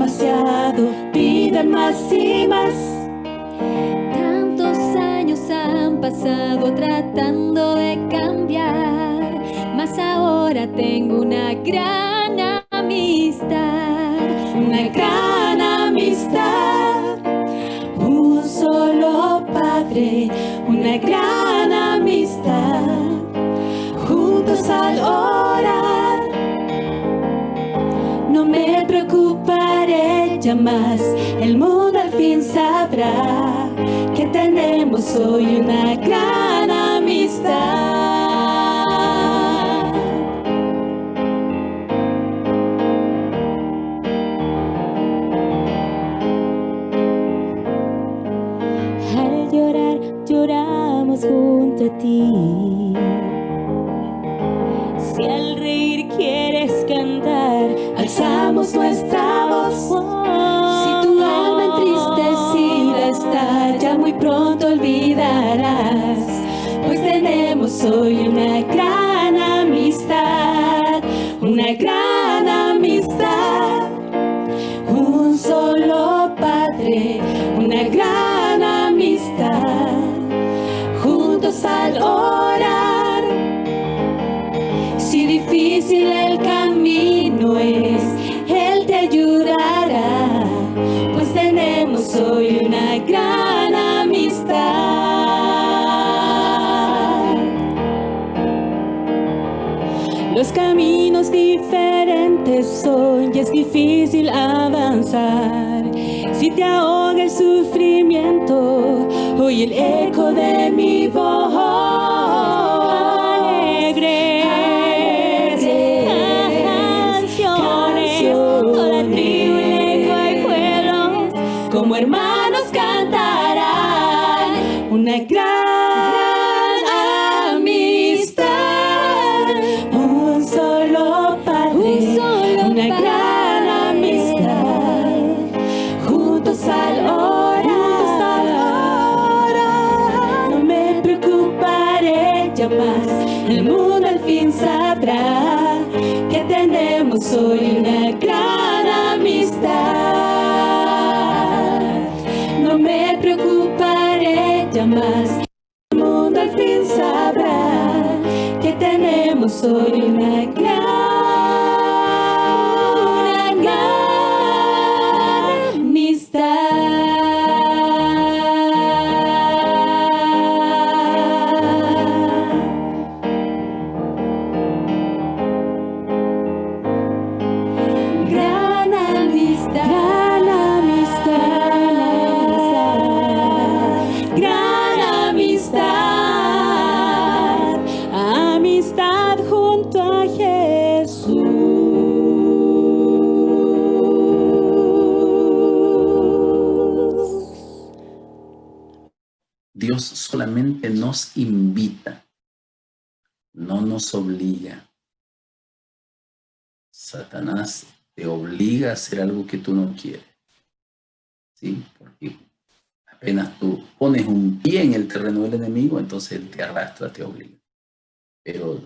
demasiado, piden más y más. Tantos años han pasado tratando de cambiar, mas ahora tengo una gran amistad. Una gran amistad, un solo Padre, una gran amistad, juntos al orar. No me preocuparé ya más, el mundo al fin sabrá que tenemos hoy una gran amistad. Al llorar, lloramos junto a ti. Si al reír quieres cantar, alzamos nuestra voz. Si tu alma entristecida está, ya muy pronto olvidarás, pues tenemos hoy una gran amistad, una gran amistad, un solo Padre, una gran amistad, juntos al orar. Si difícil el camino es, Él te ayudará, pues tenemos hoy una gran amistad. Los caminos diferentes son y es difícil avanzar. Si te ahoga el sufrimiento, oye el eco de mi voz. Alegre. Como hermanos cantarán una gran amistad, un solo Padre, una gran amistad, juntos al orar. No me preocuparé ya más, el mundo al fin sabrá que tenemos hoy una gran amistad. No me preocuparé ya más, el mundo al fin sabrá que tenemos hoy una gran amistad junto a Jesús. Dios solamente nos invita, no nos obliga. Satanás te obliga a hacer algo que tú no quieres, ¿sí? Porque apenas tú pones un pie en el terreno del enemigo, entonces él te arrastra, te obliga. Pero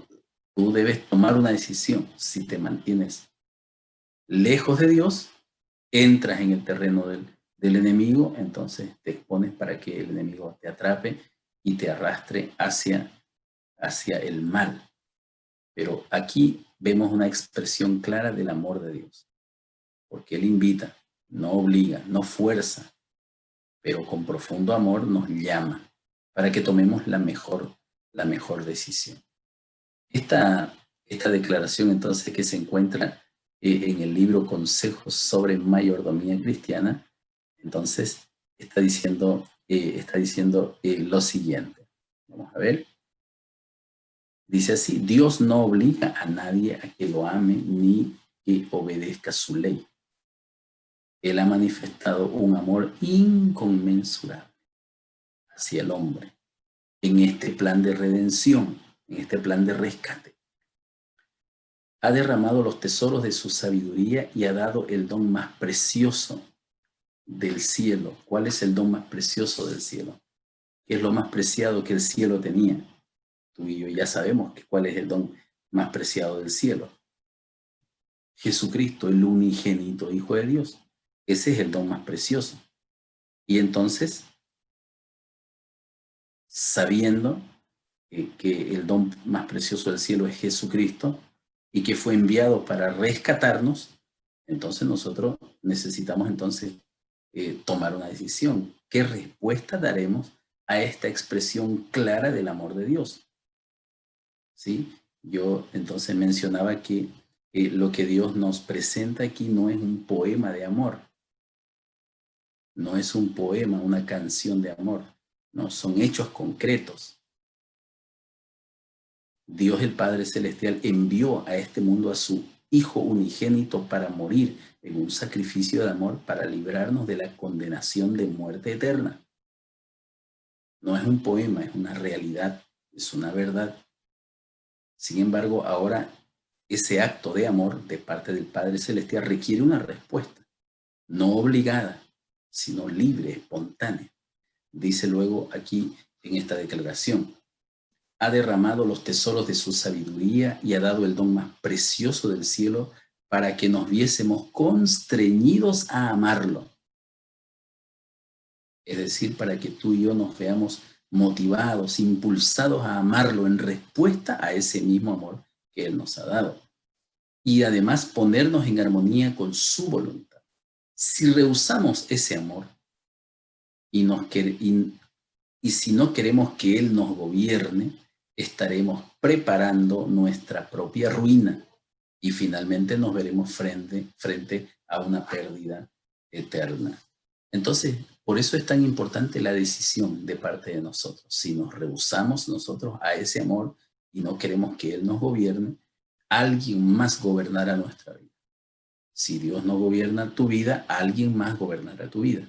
tú debes tomar una decisión. Si te mantienes lejos de Dios, entras en el terreno del enemigo, entonces te expones para que el enemigo te atrape y te arrastre hacia el mal. Pero aquí vemos una expresión clara del amor de Dios, porque Él invita, no obliga, no fuerza, pero con profundo amor nos llama para que tomemos la mejor decisión. Esta declaración entonces que se encuentra en el libro Consejos sobre Mayordomía Cristiana, entonces está diciendo lo siguiente. Vamos a ver. Dice así: Dios no obliga a nadie a que lo ame ni que obedezca su ley. Él ha manifestado un amor inconmensurable hacia el hombre en este plan de redención, en este plan de rescate. Ha derramado los tesoros de su sabiduría y ha dado el don más precioso del cielo. ¿Cuál es el don más precioso del cielo? ¿Qué es lo más preciado que el cielo tenía? Tú y yo ya sabemos cuál es el don más preciado del cielo. Jesucristo, el unigénito Hijo de Dios. Ese es el don más precioso. Y entonces, sabiendo que el don más precioso del cielo es Jesucristo y que fue enviado para rescatarnos, entonces nosotros necesitamos entonces tomar una decisión. ¿Qué respuesta daremos a esta expresión clara del amor de Dios? ¿Sí? Yo entonces mencionaba que lo que Dios nos presenta aquí no es un poema de amor, no es un poema, una canción de amor, no, son hechos concretos. Dios el Padre Celestial envió a este mundo a su Hijo unigénito para morir en un sacrificio de amor para librarnos de la condenación de muerte eterna. No es un poema, es una realidad, es una verdad. Sin embargo, ahora ese acto de amor de parte del Padre Celestial requiere una respuesta, no obligada, sino libre, espontánea. Dice luego aquí en esta declaración: ha derramado los tesoros de su sabiduría y ha dado el don más precioso del cielo para que nos viésemos constreñidos a amarlo. Es decir, para que tú y yo nos veamos motivados, impulsados a amarlo en respuesta a ese mismo amor que Él nos ha dado. Y además ponernos en armonía con su voluntad. Si rehusamos ese amor y si no queremos que Él nos gobierne, estaremos preparando nuestra propia ruina y finalmente nos veremos frente a una pérdida eterna. Entonces, por eso es tan importante la decisión de parte de nosotros. Si nos rehusamos nosotros a ese amor y no queremos que Él nos gobierne, alguien más gobernará nuestra vida. Si Dios no gobierna tu vida, alguien más gobernará tu vida.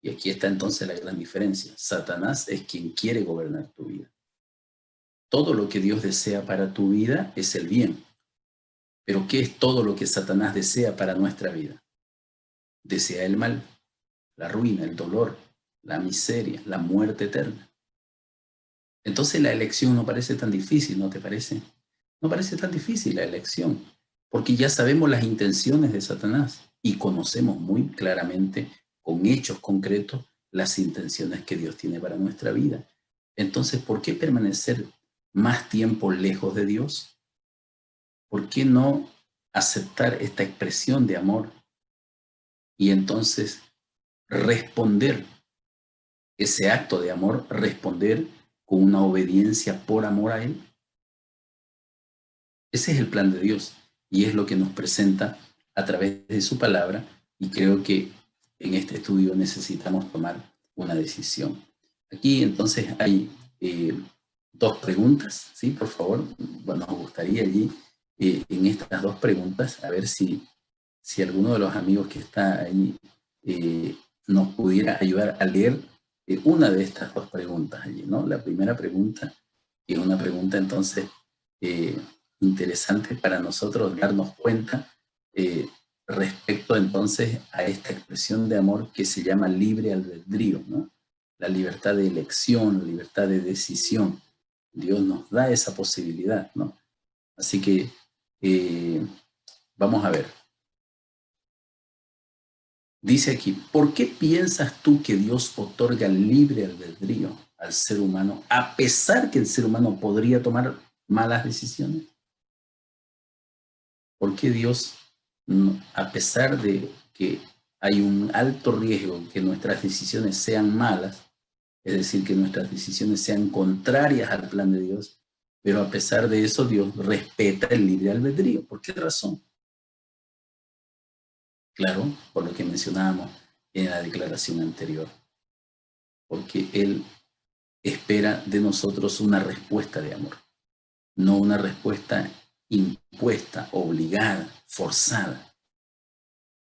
Y aquí está entonces la gran diferencia. Satanás es quien quiere gobernar tu vida. Todo lo que Dios desea para tu vida es el bien. Pero ¿qué es todo lo que Satanás desea para nuestra vida? Desea el mal, la ruina, el dolor, la miseria, la muerte eterna. Entonces la elección no parece tan difícil, ¿no te parece? No parece tan difícil la elección, porque ya sabemos las intenciones de Satanás y conocemos muy claramente, con hechos concretos, las intenciones que Dios tiene para nuestra vida. Entonces, ¿por qué permanecer más tiempo lejos de Dios? ¿Por qué no aceptar esta expresión de amor y entonces responder ese acto de amor, responder con una obediencia por amor a Él? Ese es el plan de Dios y es lo que nos presenta a través de su palabra, y creo que en este estudio necesitamos tomar una decisión. Aquí entonces hay dos preguntas, ¿sí? Por favor, bueno, nos gustaría allí en estas dos preguntas a ver si alguno de los amigos que está ahí nos pudiera ayudar a leer una de estas dos preguntas allí, ¿no? La primera pregunta es una pregunta entonces interesante para nosotros darnos cuenta respecto entonces a esta expresión de amor que se llama libre albedrío, ¿no? La libertad de elección, la libertad de decisión. Dios nos da esa posibilidad, ¿no? Así que vamos a ver. Dice aquí: ¿por qué piensas tú que Dios otorga libre albedrío al ser humano, a pesar que el ser humano podría tomar malas decisiones? ¿Por qué Dios, a pesar de que hay un alto riesgo que nuestras decisiones sean malas, es decir, que nuestras decisiones sean contrarias al plan de Dios, pero a pesar de eso Dios respeta el libre albedrío? ¿Por qué razón? Claro, por lo que mencionábamos en la declaración anterior, porque Él espera de nosotros una respuesta de amor, no una respuesta impuesta, obligada, forzada.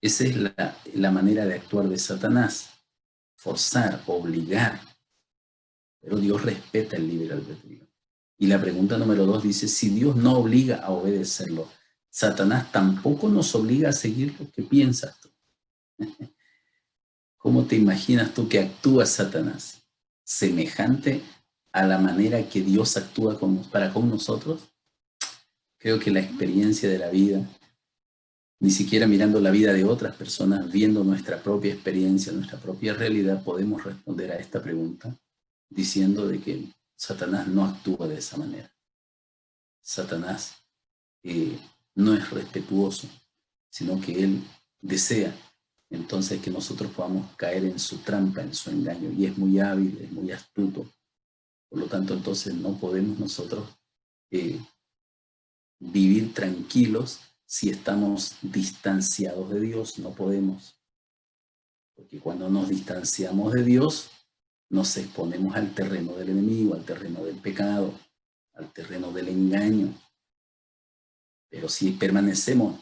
Esa es la manera de actuar de Satanás: forzar, obligar. Pero Dios respeta el libre albedrío. Y la pregunta número 2 dice: si Dios no obliga a obedecerlo, Satanás tampoco nos obliga a seguirlo. ¿Qué piensas tú? ¿Cómo te imaginas tú que actúa Satanás? ¿Semejante a la manera que Dios actúa para con nosotros? Creo que la experiencia de la vida ni siquiera mirando la vida de otras personas, viendo nuestra propia experiencia, nuestra propia realidad, podemos responder a esta pregunta diciendo de que Satanás no actúa de esa manera. Satanás no es respetuoso, sino que él desea entonces que nosotros podamos caer en su trampa, en su engaño, y es muy hábil, es muy astuto. Por lo tanto, entonces no podemos nosotros vivir tranquilos si estamos distanciados de Dios. No podemos, porque cuando nos distanciamos de Dios, nos exponemos al terreno del enemigo, al terreno del pecado, al terreno del engaño. Pero si permanecemos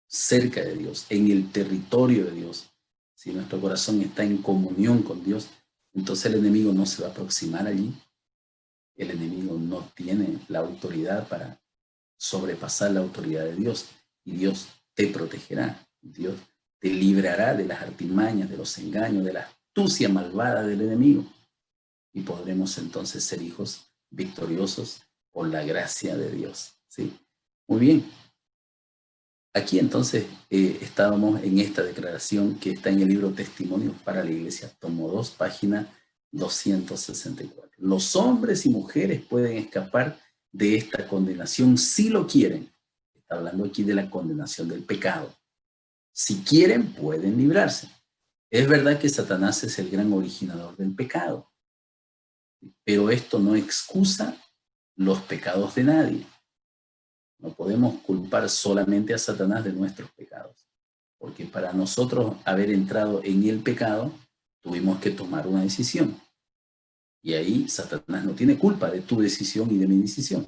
cerca de Dios, en el territorio de Dios, si nuestro corazón está en comunión con Dios, entonces el enemigo no se va a aproximar allí. El enemigo no tiene la autoridad para sobrepasar la autoridad de Dios, y Dios te protegerá. Dios te librará de las artimañas, de los engaños, de la astucia malvada del enemigo, y podremos entonces ser hijos victoriosos por la gracia de Dios. ¿Sí? Muy bien. Aquí entonces estábamos en esta declaración que está en el libro Testimonios para la Iglesia, tomo 2, página 264. Los hombres y mujeres pueden escapar de esta condenación si lo quieren. Está hablando aquí de la condenación del pecado. Si quieren, pueden librarse. Es verdad que Satanás es el gran originador del pecado, pero esto no excusa los pecados de nadie. No podemos culpar solamente a Satanás de nuestros pecados, porque para nosotros haber entrado en el pecado, tuvimos que tomar una decisión. Y ahí Satanás no tiene culpa de tu decisión y de mi decisión.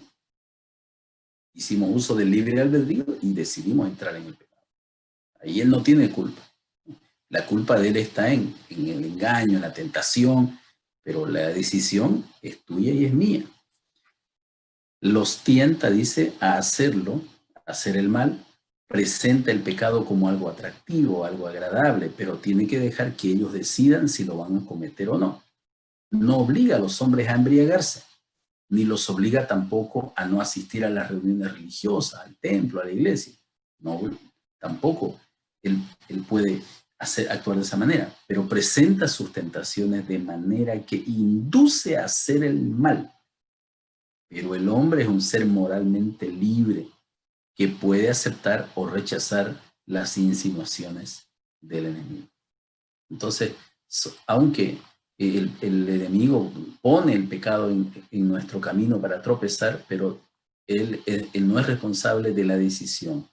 Hicimos uso del libre albedrío y decidimos entrar en el pecado. Ahí él no tiene culpa. La culpa de él está en el engaño, en la tentación, pero la decisión es tuya y es mía. Los tienta, dice, a hacerlo, a hacer el mal, presenta el pecado como algo atractivo, algo agradable, pero tiene que dejar que ellos decidan si lo van a cometer o no. No obliga a los hombres a embriagarse, ni los obliga tampoco a no asistir a las reuniones religiosas, al templo, a la iglesia. No, tampoco él puede actuar de esa manera, pero presenta sus tentaciones de manera que induce a hacer el mal. Pero el hombre es un ser moralmente libre que puede aceptar o rechazar las insinuaciones del enemigo. Entonces, aunque el enemigo pone el pecado en nuestro camino para tropezar, pero él no es responsable de la decisión.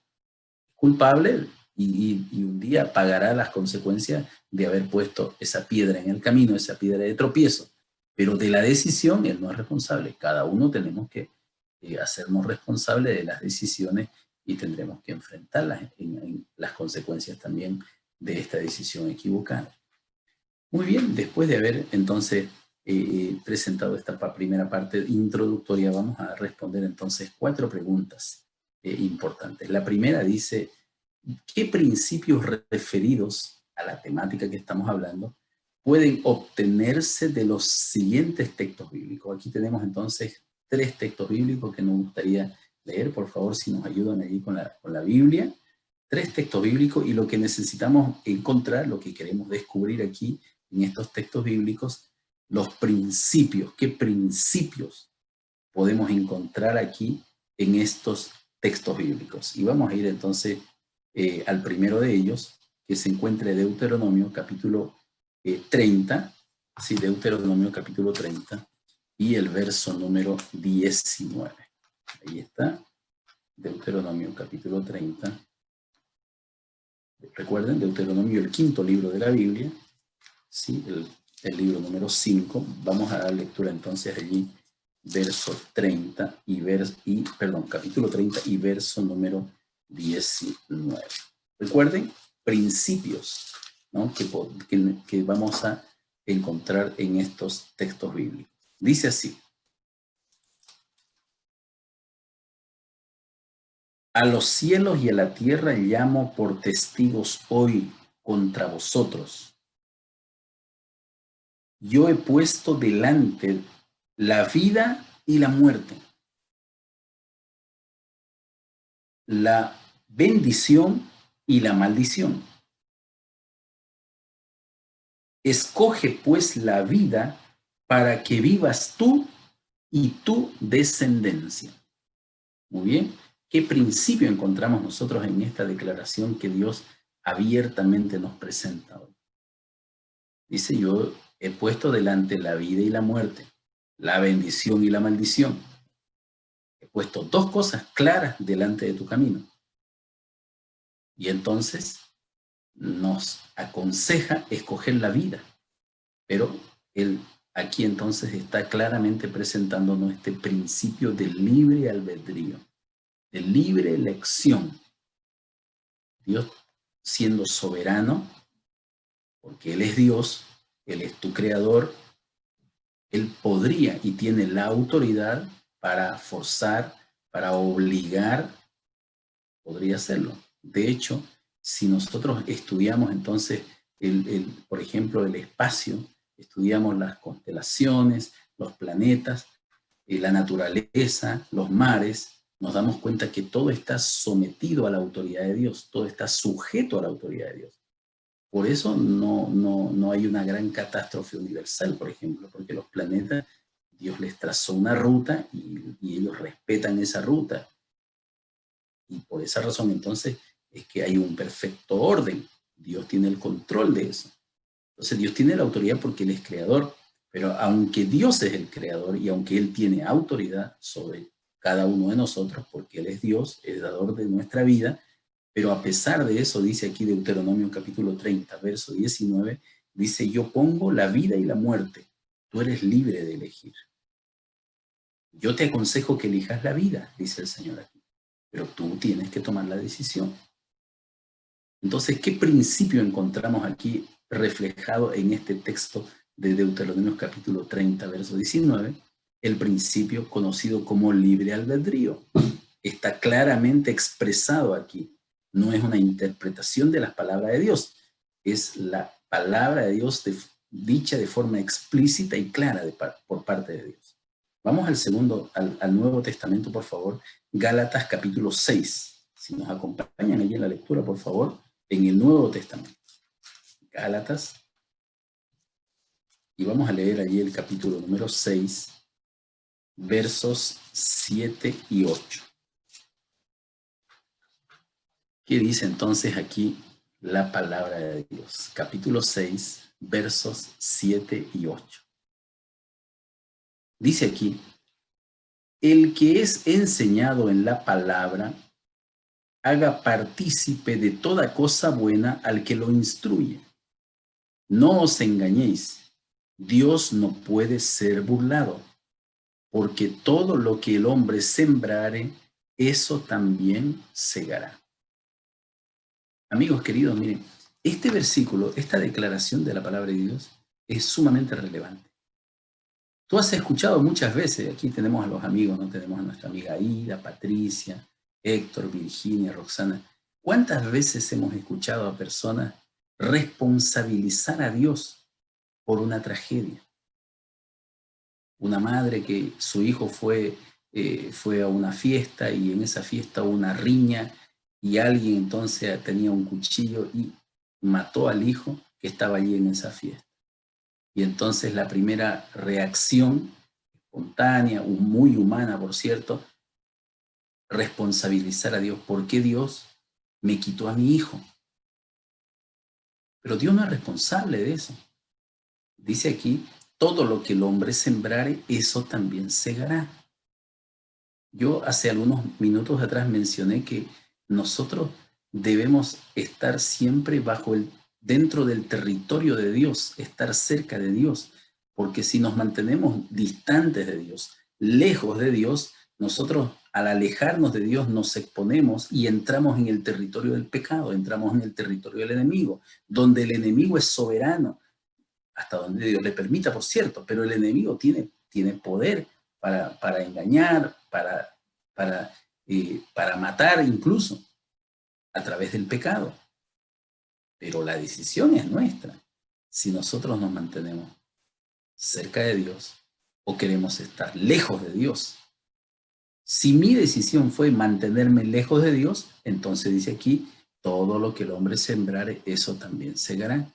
Culpable y un día pagará las consecuencias de haber puesto esa piedra en el camino, esa piedra de tropiezo. Pero de la decisión él no es responsable. Cada uno tenemos que hacernos responsables de las decisiones y tendremos que enfrentar las consecuencias también de esta decisión equivocada. Muy bien, después de haber entonces presentado esta primera parte introductoria, vamos a responder entonces 4 preguntas importantes. La primera dice, ¿qué principios referidos a la temática que estamos hablando pueden obtenerse de los siguientes textos bíblicos? Aquí tenemos entonces 3 textos bíblicos que nos gustaría leer. Por favor, si nos ayudan allí con la Biblia. 3 textos bíblicos, y lo que necesitamos encontrar, lo que queremos descubrir aquí en estos textos bíblicos, los principios. ¿Qué principios podemos encontrar aquí en estos textos bíblicos? Y vamos a ir entonces al primero de ellos, que se encuentra en Deuteronomio capítulo 30, sí, Deuteronomio capítulo 30, y el verso número 19. Ahí está, Deuteronomio capítulo 30. Recuerden, Deuteronomio, el 5.º libro de la Biblia, sí, el libro número 5. Vamos a dar lectura entonces allí, verso 30 capítulo 30 y verso número 19. Recuerden, principios, ¿no?, que vamos a encontrar en estos textos bíblicos. Dice así: a los cielos y a la tierra llamo por testigos hoy contra vosotros. Yo he puesto delante la vida y la muerte, la bendición y la maldición. Escoge pues la vida para que vivas tú y tu descendencia. Muy bien. ¿Qué principio encontramos nosotros en esta declaración que Dios abiertamente nos presenta hoy? Dice, yo he puesto delante la vida y la muerte, la bendición y la maldición. He puesto dos cosas claras delante de tu camino. Y entonces nos aconseja escoger la vida. Pero él aquí entonces está claramente presentándonos este principio de libre albedrío, de libre elección. Dios siendo soberano, porque Él es Dios, Él es tu creador, Él podría y tiene la autoridad para forzar, para obligar, podría hacerlo. De hecho, si nosotros estudiamos entonces, por ejemplo, el espacio, estudiamos las constelaciones, los planetas, la naturaleza, los mares, nos damos cuenta que todo está sometido a la autoridad de Dios, todo está sujeto a la autoridad de Dios. Por eso no hay una gran catástrofe universal, por ejemplo, porque los planetas, Dios les trazó una ruta y ellos respetan esa ruta. Y por esa razón entonces es que hay un perfecto orden. Dios tiene el control de eso. Entonces Dios tiene la autoridad porque Él es creador, pero aunque Dios es el creador y aunque Él tiene autoridad sobre cada uno de nosotros, porque Él es Dios, el dador de nuestra vida, pero a pesar de eso, dice aquí Deuteronomio capítulo 30, verso 19, dice, yo pongo la vida y la muerte, tú eres libre de elegir. Yo te aconsejo que elijas la vida, dice el Señor aquí, pero tú tienes que tomar la decisión. Entonces, ¿qué principio encontramos aquí reflejado en este texto de Deuteronomio capítulo 30, verso 19? El principio conocido como libre albedrío. Está claramente expresado aquí. No es una interpretación de las palabras de Dios, es la palabra de Dios dicha de forma explícita y clara por parte de Dios. Vamos al Nuevo Testamento, por favor, Gálatas capítulo 6. Si nos acompañan allí en la lectura, por favor, en el Nuevo Testamento. Gálatas. Y vamos a leer allí el capítulo número 6, versos 7 y 8. ¿Qué dice entonces aquí la palabra de Dios? Capítulo 6, versos 7 y 8. Dice aquí, el que es enseñado en la palabra, haga partícipe de toda cosa buena al que lo instruye. No os engañéis, Dios no puede ser burlado, porque todo lo que el hombre sembrare, eso también segará. Amigos queridos, miren, este versículo, esta declaración de la palabra de Dios es sumamente relevante. Tú has escuchado muchas veces, aquí tenemos a los amigos, ¿no? Tenemos a nuestra amiga Ida, Patricia, Héctor, Virginia, Roxana. ¿Cuántas veces hemos escuchado a personas responsabilizar a Dios por una tragedia? Una madre que su hijo fue a una fiesta y en esa fiesta hubo una riña y alguien entonces tenía un cuchillo y mató al hijo que estaba allí en esa fiesta. Y entonces la primera reacción espontánea, muy humana por cierto, responsabilizar a Dios. ¿Por qué Dios me quitó a mi hijo? Pero Dios no es responsable de eso. Dice aquí, todo lo que el hombre sembrare, eso también segará. Yo hace algunos minutos atrás mencioné que nosotros debemos estar siempre dentro del territorio de Dios, estar cerca de Dios, porque si nos mantenemos distantes de Dios, lejos de Dios, nosotros al alejarnos de Dios nos exponemos y entramos en el territorio del pecado, entramos en el territorio del enemigo, donde el enemigo es soberano, hasta donde Dios le permita, por cierto, pero el enemigo tiene poder para engañar, para matar incluso, a través del pecado. Pero la decisión es nuestra, si nosotros nos mantenemos cerca de Dios o queremos estar lejos de Dios. Si mi decisión fue mantenerme lejos de Dios, entonces dice aquí, todo lo que el hombre sembrare, eso también segará.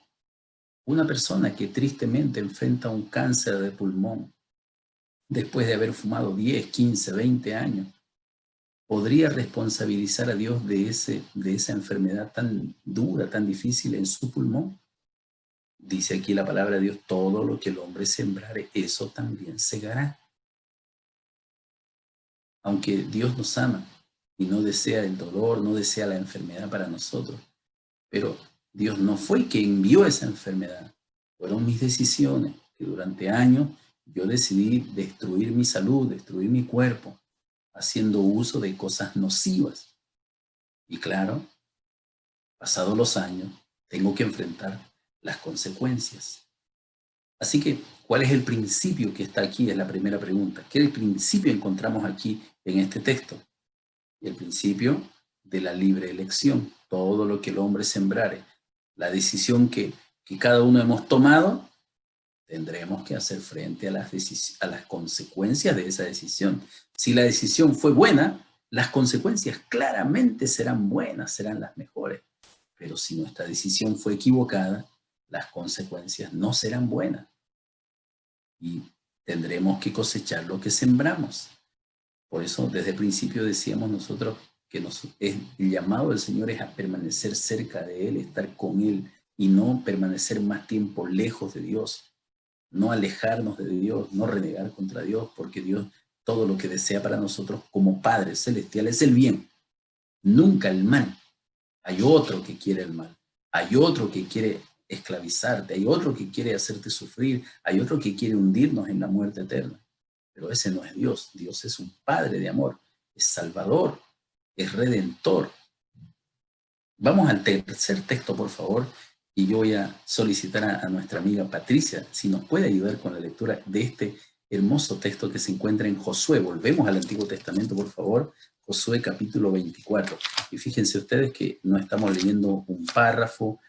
Una persona que tristemente enfrenta un cáncer de pulmón después de haber fumado 10, 15, 20 años, ¿podría responsabilizar a Dios de esa enfermedad tan dura, tan difícil en su pulmón? Dice aquí la palabra de Dios, todo lo que el hombre sembrare, eso también segará. Aunque Dios nos ama y no desea el dolor, no desea la enfermedad para nosotros, pero Dios no fue quien envió esa enfermedad. Fueron mis decisiones, que durante años yo decidí destruir mi salud, destruir mi cuerpo, haciendo uso de cosas nocivas. Y claro, pasados los años, tengo que enfrentar las consecuencias. Así que, ¿cuál es el principio que está aquí? Es la primera pregunta. ¿Qué principio encontramos aquí en este texto? El principio de la libre elección. Todo lo que el hombre sembrare. La decisión que cada uno hemos tomado, tendremos que hacer frente a las consecuencias de esa decisión. Si la decisión fue buena, las consecuencias claramente serán buenas, serán las mejores. Pero si nuestra decisión fue equivocada, las consecuencias no serán buenas. Y tendremos que cosechar lo que sembramos. Por eso, desde el principio decíamos nosotros que el llamado del Señor es a permanecer cerca de Él, estar con Él, y no permanecer más tiempo lejos de Dios, no alejarnos de Dios, no renegar contra Dios, porque Dios todo lo que desea para nosotros como Padre Celestial es el bien, nunca el mal. Hay otro que quiere el mal, hay otro que quiere esclavizarte, hay otro que quiere hacerte sufrir, hay otro que quiere hundirnos en la muerte eterna. Pero ese no es Dios. Dios es un Padre de amor, es Salvador, es Redentor. Vamos al tercer texto, por favor, y yo voy a solicitar a nuestra amiga Patricia si nos puede ayudar con la lectura de este hermoso texto que se encuentra en Josué. Volvemos al Antiguo Testamento, por favor, Josué capítulo 24. Y fíjense ustedes que no estamos leyendo un párrafo,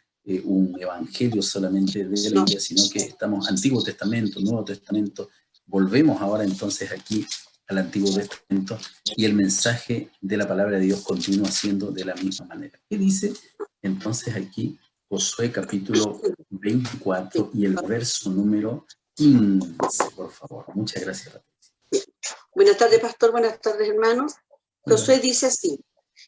un evangelio solamente de la Biblia, sino que estamos Antiguo Testamento, Nuevo Testamento. Volvemos ahora entonces aquí al Antiguo Testamento y el mensaje de la palabra de Dios continúa siendo de la misma manera. ¿Qué dice entonces aquí Josué capítulo 24 y el verso número 15, por favor? Muchas gracias, Patricia. Buenas tardes, pastor. Buenas tardes, hermanos. Josué dice así: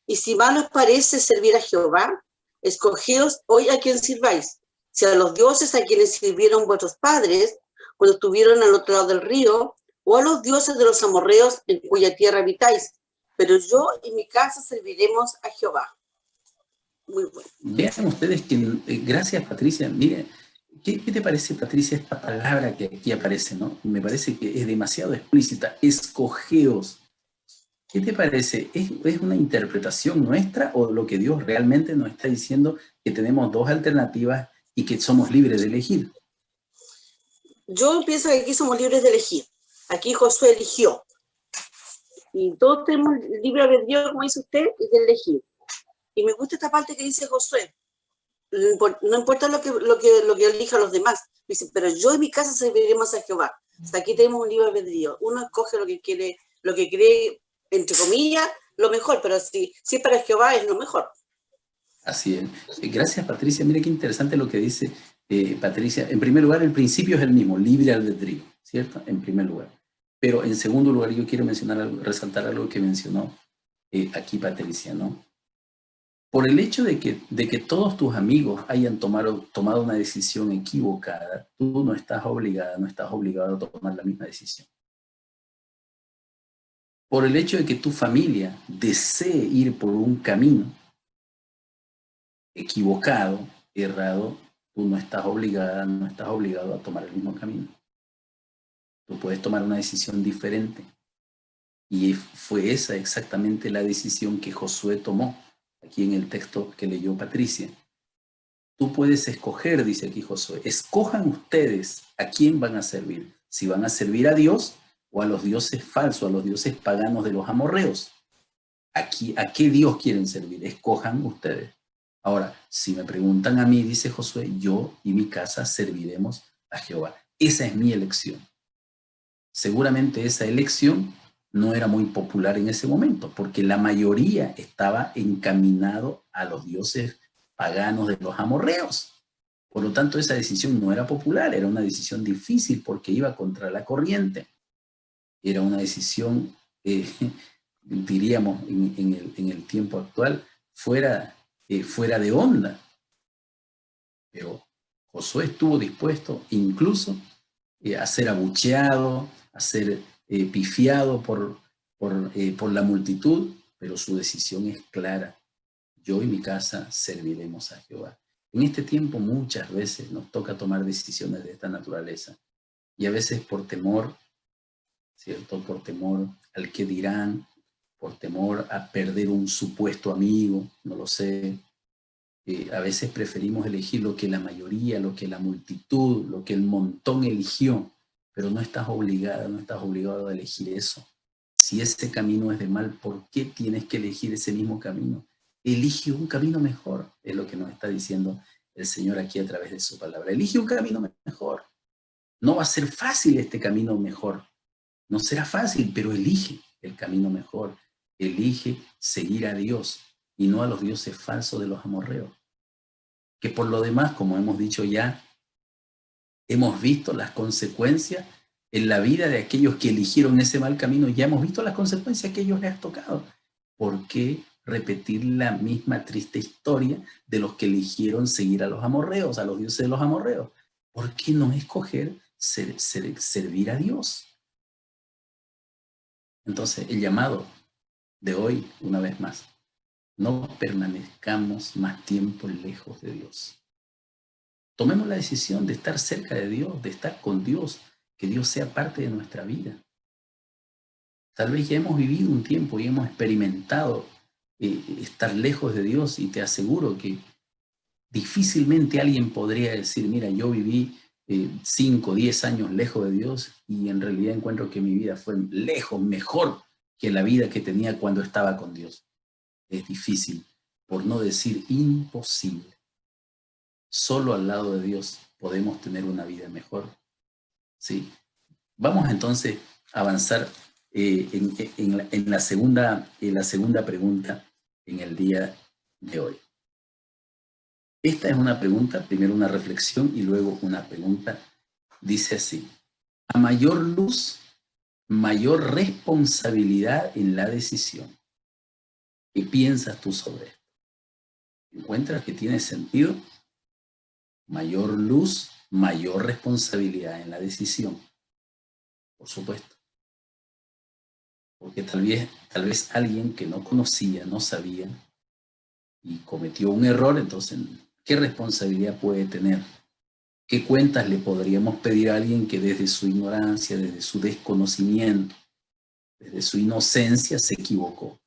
y si mal os parece servir a Jehová, escogeos hoy a quien sirváis, si a los dioses a quienes sirvieron vuestros padres cuando estuvieron al otro lado del río, o a los dioses de los amorreos en cuya tierra habitáis, pero yo y mi casa serviremos a Jehová. Muy bueno. Vean ustedes que, gracias Patricia, mire, ¿qué te parece, Patricia, esta palabra que aquí aparece, ¿no? Me parece que es demasiado explícita, escogeos. ¿Qué te parece? ¿Es una interpretación nuestra o lo que Dios realmente nos está diciendo, que tenemos dos alternativas y que somos libres de elegir? Yo pienso que aquí somos libres de elegir. Aquí Josué eligió. Y todos tenemos libre albedrío, como dice usted, y de elegir. Y me gusta esta parte que dice Josué. No importa lo que elija los demás. Dice, pero yo y mi casa serviremos a Jehová. O sea, aquí tenemos un libre albedrío. Uno escoge lo que quiere, lo que cree, entre comillas, lo mejor, pero si es para Jehová es lo mejor. Así es. Gracias, Patricia. Mire qué interesante lo que dice Patricia. En primer lugar, el principio es el mismo, libre albedrío, ¿cierto? En primer lugar. Pero en segundo lugar, yo quiero resaltar algo que mencionó aquí Patricia, ¿no? Por el hecho de que todos tus amigos hayan tomado una decisión equivocada, tú no estás obligado a tomar la misma decisión. Por el hecho de que tu familia desee ir por un camino equivocado, errado, tú no estás obligado a tomar el mismo camino. Tú puedes tomar una decisión diferente. Y fue esa exactamente la decisión que Josué tomó, aquí en el texto que leyó Patricia. Tú puedes escoger, dice aquí Josué, escojan ustedes a quién van a servir. Si van a servir a Dios o a los dioses falsos, a los dioses paganos de los amorreos. Aquí, ¿a qué Dios quieren servir? Escojan ustedes. Ahora, si me preguntan a mí, dice Josué, yo y mi casa serviremos a Jehová. Esa es mi elección. Seguramente esa elección no era muy popular en ese momento, porque la mayoría estaba encaminado a los dioses paganos de los amorreos. Por lo tanto, esa decisión no era popular, era una decisión difícil porque iba contra la corriente. Era una decisión, diríamos en el tiempo actual, fuera de onda. Pero Josué estuvo dispuesto incluso a ser abucheado, a ser pifiado por la multitud, pero su decisión es clara. Yo y mi casa serviremos a Jehová. En este tiempo muchas veces nos toca tomar decisiones de esta naturaleza y a veces por temor, ¿cierto? Por temor al que dirán, por temor a perder un supuesto amigo, no lo sé. A veces preferimos elegir lo que la mayoría, lo que la multitud, lo que el montón eligió, pero no estás obligada, no estás obligado a elegir eso. Si ese camino es de mal, ¿por qué tienes que elegir ese mismo camino? Elige un camino mejor, es lo que nos está diciendo el Señor aquí a través de su palabra. Elige un camino mejor. No va a ser fácil este camino mejor. No será fácil, pero elige el camino mejor. Elige seguir a Dios y no a los dioses falsos de los amorreos. Que por lo demás, como hemos dicho ya, hemos visto las consecuencias en la vida de aquellos que eligieron ese mal camino. Ya hemos visto las consecuencias que a ellos les ha tocado. ¿Por qué repetir la misma triste historia de los que eligieron seguir a los amorreos, a los dioses de los amorreos? ¿Por qué no escoger servir a Dios? Entonces, el llamado de hoy, una vez más, no permanezcamos más tiempo lejos de Dios. Tomemos la decisión de estar cerca de Dios, de estar con Dios, que Dios sea parte de nuestra vida. Tal vez ya hemos vivido un tiempo y hemos experimentado estar lejos de Dios, y te aseguro que difícilmente alguien podría decir, mira, yo viví 5 o 10 años lejos de Dios y en realidad encuentro que mi vida fue lejos, mejor que la vida que tenía cuando estaba con Dios. Es difícil, por no decir imposible. Solo al lado de Dios podemos tener una vida mejor. ¿Sí? Vamos entonces a avanzar en la segunda pregunta en el día de hoy. Esta es una pregunta, primero una reflexión y luego una pregunta. Dice así: a mayor luz, mayor responsabilidad en la decisión. ¿Qué piensas tú sobre esto? ¿Encuentras que tiene sentido? Mayor luz, mayor responsabilidad en la decisión. Por supuesto. Porque tal vez alguien que no conocía, no sabía y cometió un error, entonces, ¿qué responsabilidad puede tener? ¿Qué cuentas le podríamos pedir a alguien que desde su ignorancia, desde su desconocimiento, desde su inocencia se equivocó?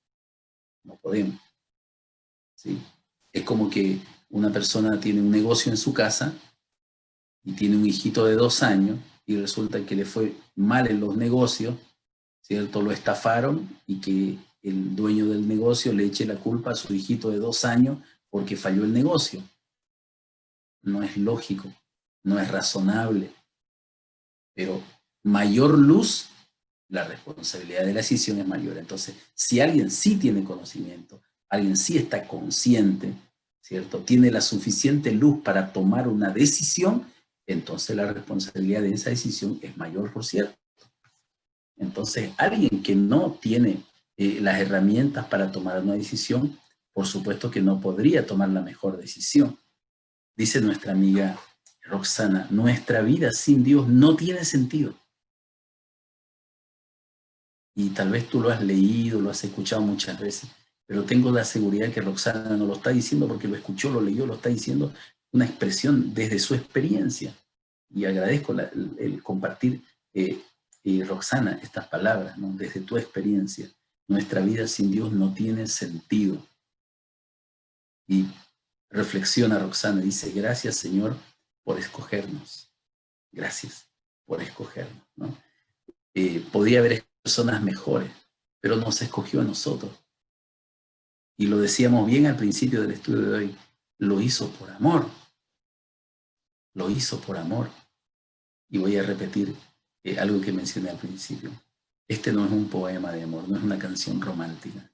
No podemos. ¿Sí? Es como que una persona tiene un negocio en su casa y tiene un hijito de 2 años y resulta que le fue mal en los negocios, ¿cierto? Lo estafaron y que el dueño del negocio le eche la culpa a su hijito de 2 años porque falló el negocio. No es lógico, no es razonable. Pero mayor luz, la responsabilidad de la decisión es mayor. Entonces, si alguien sí tiene conocimiento, alguien sí está consciente, ¿cierto? Tiene la suficiente luz para tomar una decisión, entonces la responsabilidad de esa decisión es mayor, por cierto. Entonces, alguien que no tiene las herramientas para tomar una decisión, por supuesto que no podría tomar la mejor decisión. Dice nuestra amiga Roxana, nuestra vida sin Dios no tiene sentido. Y tal vez tú lo has leído, lo has escuchado muchas veces, pero tengo la seguridad que Roxana no lo está diciendo porque lo escuchó, lo leyó, lo está diciendo una expresión desde su experiencia. Y agradezco el compartir, Roxana, estas palabras, ¿no? Desde tu experiencia. Nuestra vida sin Dios no tiene sentido. Y reflexiona Roxana, dice, gracias Señor por escogernos. Gracias por escogernos, ¿no? Podía haber personas mejores, pero nos escogió a nosotros. Y lo decíamos bien al principio del estudio de hoy, lo hizo por amor. Lo hizo por amor. Y voy a repetir algo que mencioné al principio. Este no es un poema de amor, no es una canción romántica.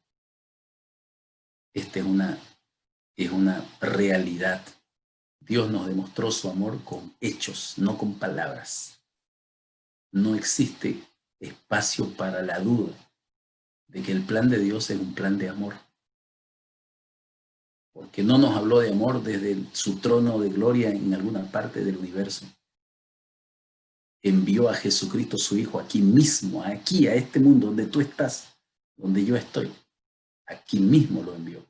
Este es una realidad. Dios nos demostró su amor con hechos, no con palabras. No existe espacio para la duda de que el plan de Dios es un plan de amor. Porque no nos habló de amor desde su trono de gloria en alguna parte del universo. Envió a Jesucristo su Hijo aquí mismo, aquí, a este mundo donde tú estás, donde yo estoy. Aquí mismo lo envió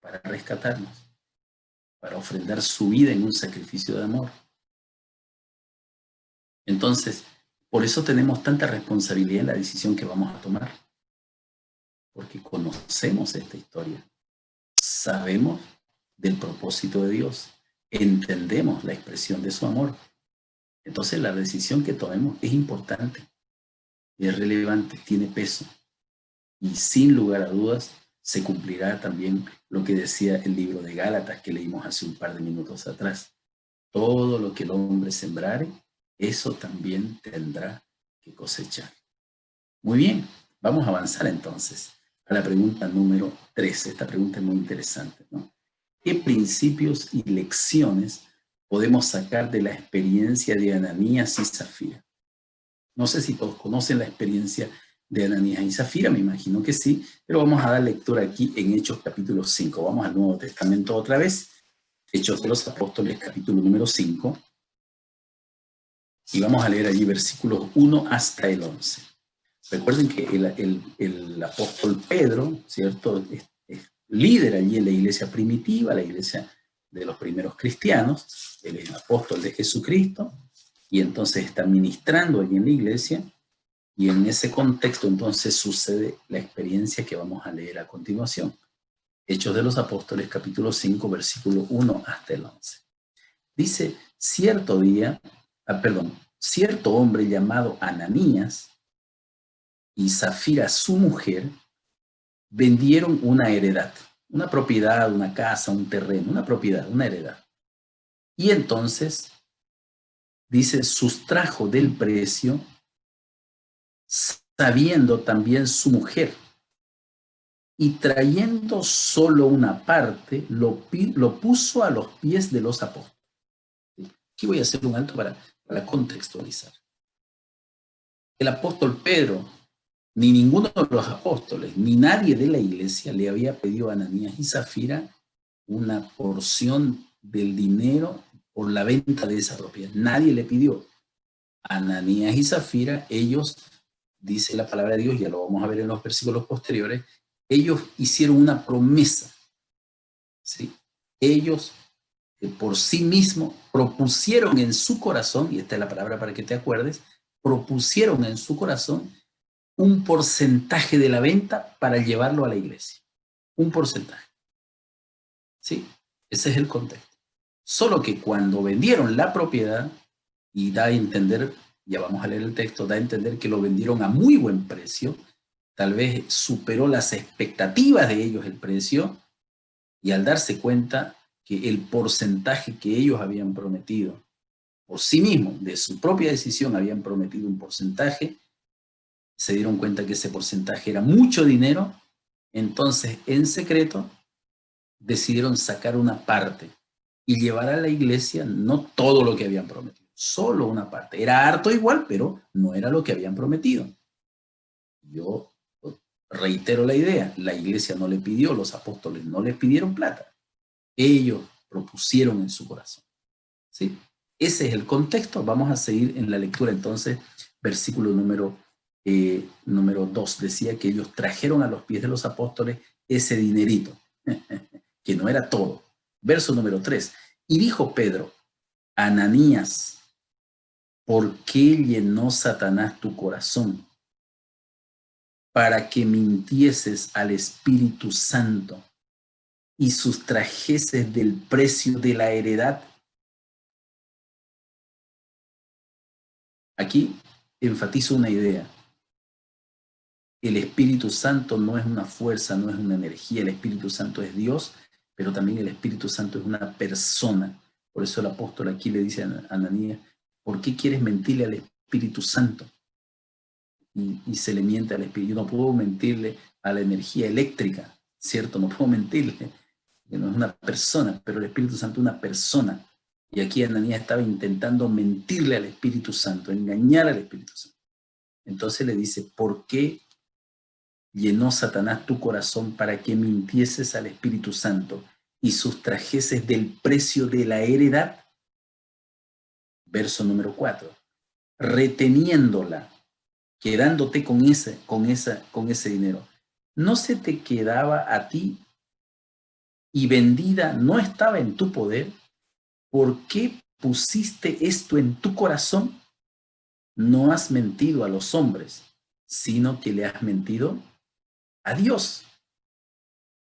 para rescatarnos, para ofrendar su vida en un sacrificio de amor. Entonces, por eso tenemos tanta responsabilidad en la decisión que vamos a tomar. Porque conocemos esta historia. Sabemos del propósito de Dios. Entendemos la expresión de su amor. Entonces la decisión que tomemos es importante, es relevante, tiene peso. Y sin lugar a dudas se cumplirá también lo que decía el libro de Gálatas que leímos hace un par de minutos atrás. Todo lo que el hombre sembrare, eso también tendrá que cosechar. Muy bien, vamos a avanzar entonces a la pregunta número 3. Esta pregunta es muy interesante, ¿no? ¿Qué principios y lecciones podemos sacar de la experiencia de Ananías y Zafira? No sé si todos conocen la experiencia de Ananías y Zafira, me imagino que sí, pero vamos a dar lectura aquí en Hechos capítulo 5. Vamos al Nuevo Testamento otra vez, Hechos de los Apóstoles capítulo número 5, y vamos a leer allí versículos 1 hasta el 11. Recuerden que el apóstol Pedro, ¿cierto?, es líder allí en la iglesia primitiva, la iglesia de los primeros cristianos. Él es el apóstol de Jesucristo y entonces está ministrando allí en la iglesia, y en ese contexto entonces sucede la experiencia que vamos a leer a continuación. Hechos de los Apóstoles capítulo 5 versículo 1 hasta el 11. Dice, cierto hombre llamado Ananías y Zafira su mujer vendieron una heredad, una propiedad, una casa, un terreno, una propiedad, una heredad. Y entonces, dice, sustrajo del precio, sabiendo también su mujer, y trayendo solo una parte, lo puso a los pies de los apóstoles. Aquí voy a hacer un alto para contextualizar. El apóstol Pedro, ni ninguno de los apóstoles, ni nadie de la iglesia le había pedido a Ananías y Zafira una porción del dinero por la venta de esa propiedad. Nadie le pidió. Ananías y Zafira, ellos, dice la palabra de Dios, ya lo vamos a ver en los versículos posteriores, ellos hicieron una promesa, ¿sí? Ellos por sí mismos propusieron en su corazón, y esta es la palabra para que te acuerdes, propusieron en su corazón un porcentaje de la venta para llevarlo a la iglesia. Un porcentaje. ¿Sí? Ese es el contexto. Solo que cuando vendieron la propiedad, y da a entender, ya vamos a leer el texto, da a entender que lo vendieron a muy buen precio, tal vez superó las expectativas de ellos el precio, y al darse cuenta que el porcentaje que ellos habían prometido, por sí mismos, de su propia decisión, habían prometido un porcentaje, se dieron cuenta que ese porcentaje era mucho dinero, entonces en secreto decidieron sacar una parte y llevar a la iglesia no todo lo que habían prometido, solo una parte. Era harto igual, pero no era lo que habían prometido. Yo reitero la idea, la iglesia no le pidió, los apóstoles no les pidieron plata, ellos propusieron en su corazón. ¿Sí? Ese es el contexto. Vamos a seguir en la lectura entonces, versículo número 2, decía que ellos trajeron a los pies de los apóstoles ese dinerito, que no era todo. Verso número 3, y dijo Pedro, Ananías, ¿por qué llenó Satanás tu corazón? Para que mintieses al Espíritu Santo y sustrajeses del precio de la heredad. Aquí enfatizo una idea. El Espíritu Santo no es una fuerza, no es una energía. El Espíritu Santo es Dios, pero también el Espíritu Santo es una persona. Por eso el apóstol aquí le dice a Ananías, ¿por qué quieres mentirle al Espíritu Santo? y se le miente al espíritu. Yo no puedo mentirle a la energía eléctrica, ¿cierto? No puedo mentirle, que no es una persona, pero el Espíritu Santo es una persona. Y aquí Ananías estaba intentando mentirle al Espíritu Santo, engañar al Espíritu Santo. Entonces le dice, ¿por qué llenó Satanás tu corazón para que mintieses al Espíritu Santo y sustrajeses del precio de la heredad? Verso número 4. Reteniéndola, quedándote con ese dinero. ¿No se te quedaba a ti y vendida no estaba en tu poder? ¿Por qué pusiste esto en tu corazón? No has mentido a los hombres, sino que le has mentido a Dios.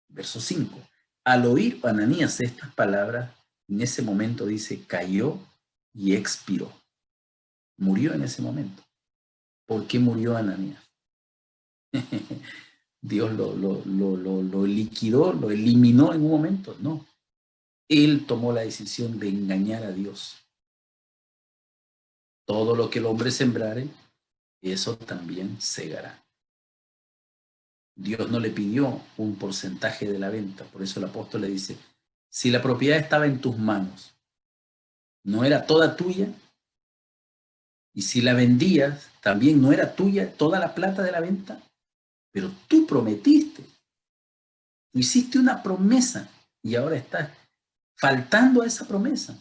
Verso 5. Al oír Ananías estas palabras, en ese momento dice, cayó y expiró. Murió en ese momento. ¿Por qué murió Ananías? Dios lo liquidó, lo eliminó en un momento. No. Él tomó la decisión de engañar a Dios. Todo lo que el hombre sembrare, eso también segará. Dios no le pidió un porcentaje de la venta. Por eso el apóstol le dice, si la propiedad estaba en tus manos, no era toda tuya, y si la vendías, también no era tuya toda la plata de la venta, pero tú prometiste, tú hiciste una promesa y ahora estás faltando a esa promesa.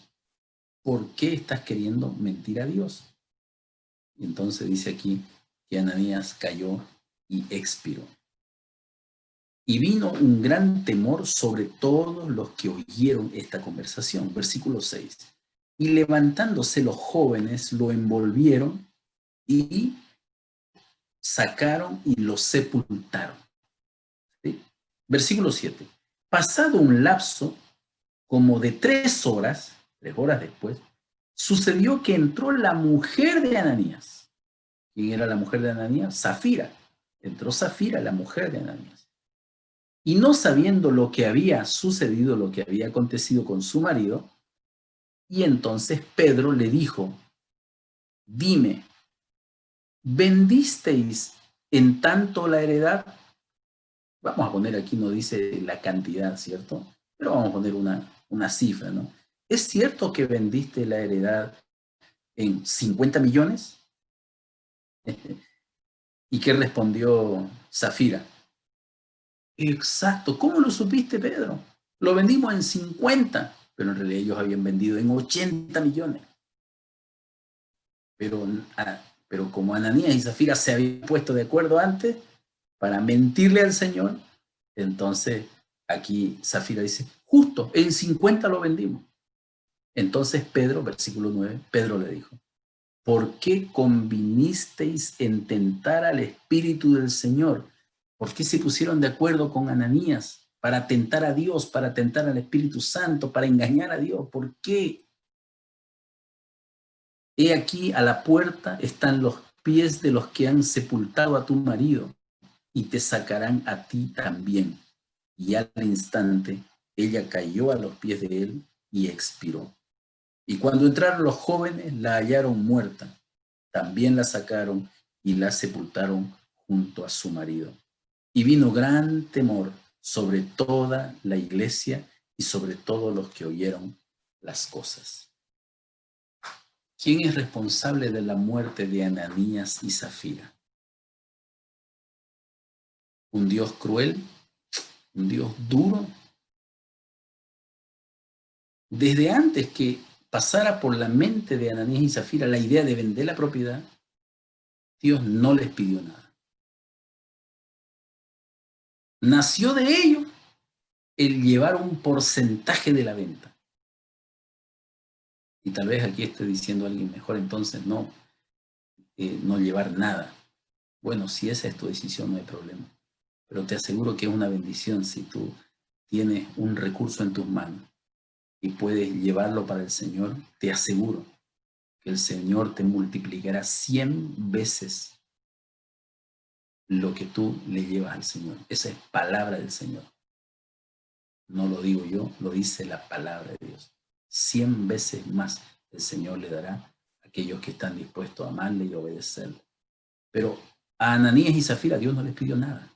¿Por qué estás queriendo mentir a Dios? Y entonces dice aquí que Ananías cayó y expiró. Y vino un gran temor sobre todos los que oyeron esta conversación. Versículo 6. Y levantándose los jóvenes lo envolvieron y sacaron y lo sepultaron. ¿Sí? Versículo 7. Pasado un lapso como de 3 horas, 3 horas después, sucedió que entró la mujer de Ananías. ¿Quién era la mujer de Ananías? Safira. Entró Safira, la mujer de Ananías. Y no sabiendo lo que había sucedido, lo que había acontecido con su marido, y entonces Pedro le dijo, dime, ¿vendisteis en tanto la heredad? Vamos a poner aquí, no dice la cantidad, ¿cierto? Pero vamos a poner una cifra, ¿no? ¿Es cierto que vendiste la heredad en 50 millones? ¿Y qué respondió Safira? Exacto. ¿Cómo lo supiste, Pedro? Lo vendimos en 50, pero en realidad ellos habían vendido en 80 millones. Pero como Ananías y Safira se habían puesto de acuerdo antes para mentirle al Señor, entonces aquí Safira dice, justo, en 50 lo vendimos. Entonces Pedro, versículo 9, Pedro le dijo, ¿por qué convinisteis en tentar al Espíritu del Señor? ¿Por qué se pusieron de acuerdo con Ananías para tentar a Dios, para tentar al Espíritu Santo, para engañar a Dios? ¿Por qué? He aquí a la puerta están los pies de los que han sepultado a tu marido y te sacarán a ti también. Y al instante ella cayó a los pies de él y expiró. Y cuando entraron los jóvenes la hallaron muerta. También la sacaron y la sepultaron junto a su marido. Y vino gran temor sobre toda la iglesia y sobre todos los que oyeron las cosas. ¿Quién es responsable de la muerte de Ananías y Safira? ¿Un Dios cruel? ¿Un Dios duro? Desde antes que pasara por la mente de Ananías y Safira la idea de vender la propiedad, Dios no les pidió nada. Nació de ello el llevar un porcentaje de la venta. Y tal vez aquí esté diciendo alguien, mejor entonces no llevar nada. Bueno, si esa es tu decisión, no hay problema. Pero te aseguro que es una bendición si tú tienes un recurso en tus manos y puedes llevarlo para el Señor. Te aseguro que el Señor te multiplicará 100 veces lo que tú le llevas al Señor. Esa es palabra del Señor. No lo digo yo, lo dice la palabra de Dios. 100 veces más el Señor le dará a aquellos que están dispuestos a amarle y obedecerle. Pero A Ananías y Zafira Dios no les pidió nada,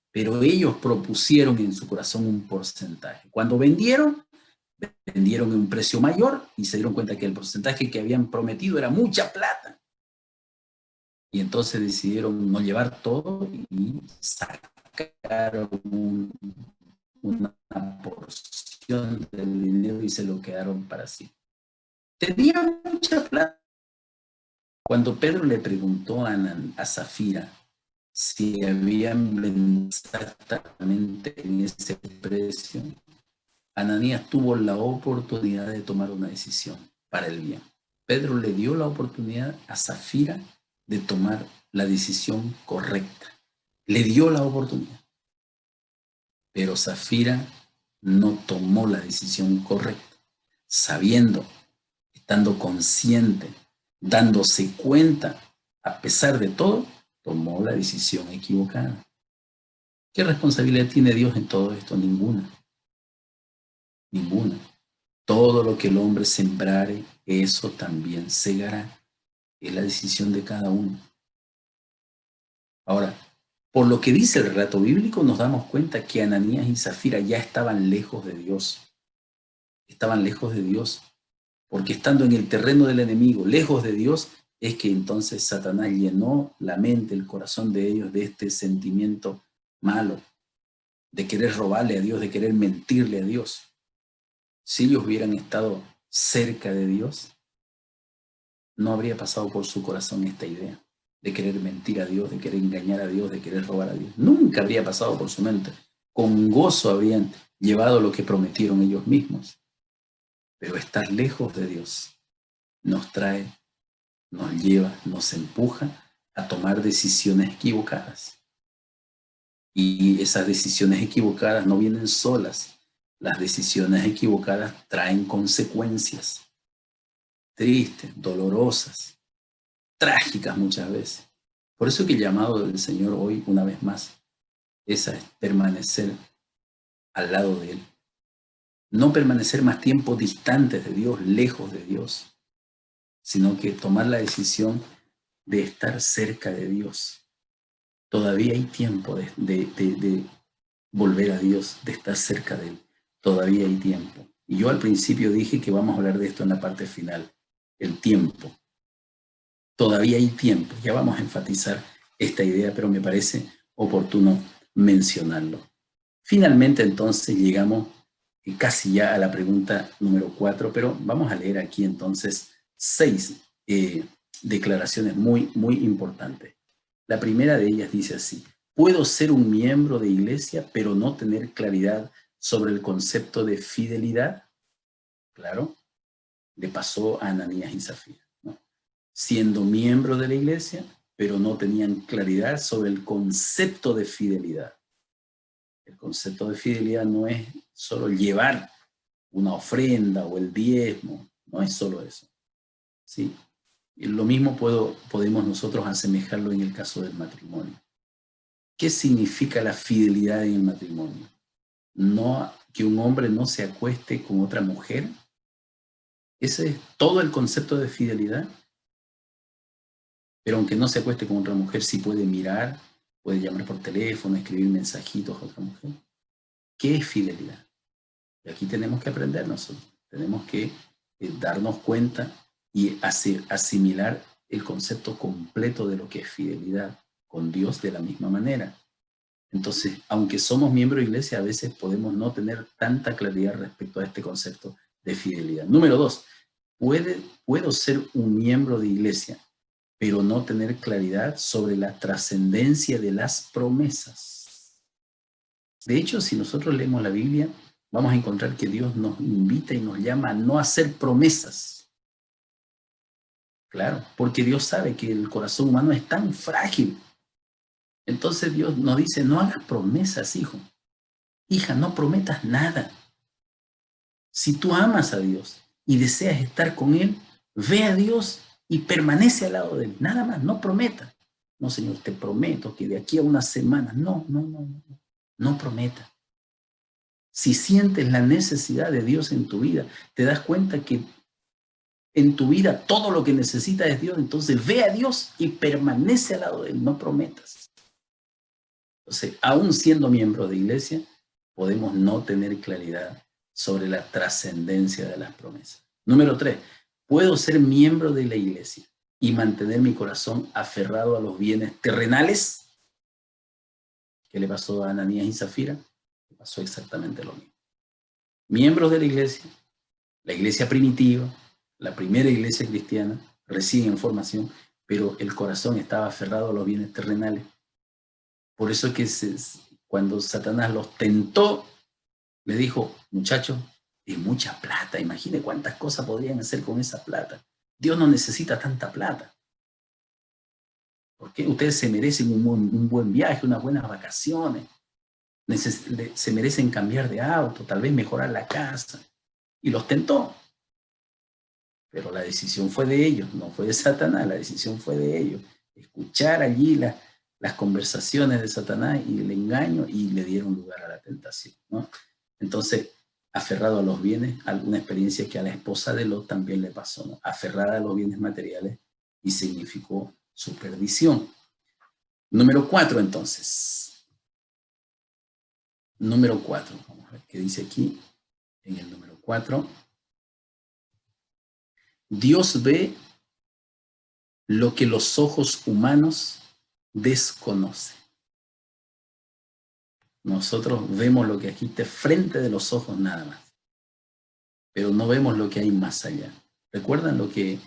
pero ellos propusieron en su corazón un porcentaje. Cuando vendieron en un precio mayor y se dieron cuenta que el porcentaje que habían prometido era mucha plata. Y entonces decidieron no llevar todo y sacaron una porción del dinero y se lo quedaron para sí. Tenían mucha plata. Cuando Pedro le preguntó a Zafira si habían vendido exactamente en ese precio, Ananías tuvo la oportunidad de tomar una decisión para el bien. Pedro le dio la oportunidad a Zafira de tomar la decisión correcta. Le dio la oportunidad. Pero Zafira no tomó la decisión correcta, sabiendo, estando consciente, dándose cuenta, a pesar de todo, tomó la decisión equivocada. ¿Qué responsabilidad tiene Dios en todo esto? Ninguna. Ninguna. Todo lo que el hombre sembrare, eso también segará. Es la decisión de cada uno. Ahora, por lo que dice el relato bíblico, nos damos cuenta que Ananías y Zafira ya estaban lejos de Dios. Estaban lejos de Dios. Porque estando en el terreno del enemigo, lejos de Dios, es que entonces Satanás llenó la mente, el corazón de ellos de este sentimiento malo, de querer robarle a Dios, de querer mentirle a Dios. Si ellos hubieran estado cerca de Dios, no habría pasado por su corazón esta idea de querer mentir a Dios, de querer engañar a Dios, de querer robar a Dios. Nunca habría pasado por su mente. Con gozo habrían llevado lo que prometieron ellos mismos. Pero estar lejos de Dios nos trae, nos lleva, nos empuja a tomar decisiones equivocadas. Y esas decisiones equivocadas no vienen solas. Las decisiones equivocadas traen consecuencias tristes, dolorosas, trágicas muchas veces. Por eso que el llamado del Señor hoy, una vez más, es a permanecer al lado de Él. No permanecer más tiempo distantes de Dios, lejos de Dios, sino que tomar la decisión de estar cerca de Dios. Todavía hay tiempo de volver a Dios, de estar cerca de Él. Todavía hay tiempo. Y yo al principio dije que vamos a hablar de esto en la parte final, el tiempo. Todavía hay tiempo. Ya vamos a enfatizar esta idea, pero me parece oportuno mencionarlo. Finalmente, entonces, llegamos casi ya a la pregunta número 4, pero vamos a leer aquí entonces 6 declaraciones muy, muy importantes. La primera de ellas dice así: puedo ser un miembro de iglesia, pero no tener claridad sobre el concepto de fidelidad. Claro, le pasó a Ananías y Zafira, ¿no? Siendo miembro de la iglesia, pero no tenían claridad sobre el concepto de fidelidad. El concepto de fidelidad no es solo llevar una ofrenda o el diezmo, no es solo eso, ¿sí? Y lo mismo podemos nosotros asemejarlo en el caso del matrimonio. ¿Qué significa la fidelidad en el matrimonio? No que un hombre no se acueste con otra mujer. Ese es todo el concepto de fidelidad. Pero aunque no se acueste con otra mujer, sí puede mirar, puede llamar por teléfono, escribir mensajitos a otra mujer. ¿Qué es fidelidad? Y aquí tenemos que aprender nosotros. Tenemos que darnos cuenta y asimilar el concepto completo de lo que es fidelidad con Dios de la misma manera. Entonces, aunque somos miembros de iglesia, a veces podemos no tener tanta claridad respecto a este concepto de fidelidad. Número 2, puedo ser un miembro de iglesia, pero no tener claridad sobre la trascendencia de las promesas. De hecho, si nosotros leemos la Biblia, vamos a encontrar que Dios nos invita y nos llama a no hacer promesas. Claro, porque Dios sabe que el corazón humano es tan frágil. Entonces Dios nos dice: no hagas promesas, hijo. Hija, no prometas nada. Si tú amas a Dios y deseas estar con Él, ve a Dios y permanece al lado de Él. Nada más, no prometa. No, Señor, te prometo que de aquí a una semana. No prometa. Si sientes la necesidad de Dios en tu vida, te das cuenta que en tu vida todo lo que necesitas es Dios, entonces ve a Dios y permanece al lado de Él, no prometas. Entonces, aún siendo miembro de iglesia, podemos no tener claridad sobre la trascendencia de las promesas. Número 3, puedo ser miembro de la iglesia y mantener mi corazón aferrado a los bienes terrenales. ¿Qué le pasó a Ananías y Zafira? Le pasó exactamente lo mismo. Miembros de la iglesia primitiva, la primera iglesia cristiana, recién en formación, pero el corazón estaba aferrado a los bienes terrenales. Por eso es que cuando Satanás los tentó, le dijo, muchachos, es mucha plata, imagine cuántas cosas podrían hacer con esa plata. Dios no necesita tanta plata. Porque ustedes se merecen un buen viaje, unas buenas vacaciones. Se merecen cambiar de auto, tal vez mejorar la casa. Y los tentó. Pero la decisión fue de ellos, no fue de Satanás, la decisión fue de ellos. Escuchar allí las conversaciones de Satanás y el engaño, y le dieron lugar a la tentación, ¿no? Entonces, aferrado a los bienes, alguna experiencia que a la esposa de Lot también le pasó, ¿no? Aferrada a los bienes materiales, y significó su perdición. Número 4, entonces. Número 4, vamos a ver qué dice aquí, en el número 4. Dios ve lo que los ojos humanos desconocen. Nosotros vemos lo que aquí está frente de los ojos nada más, pero no vemos lo que hay más allá. ¿Recuerdan lo que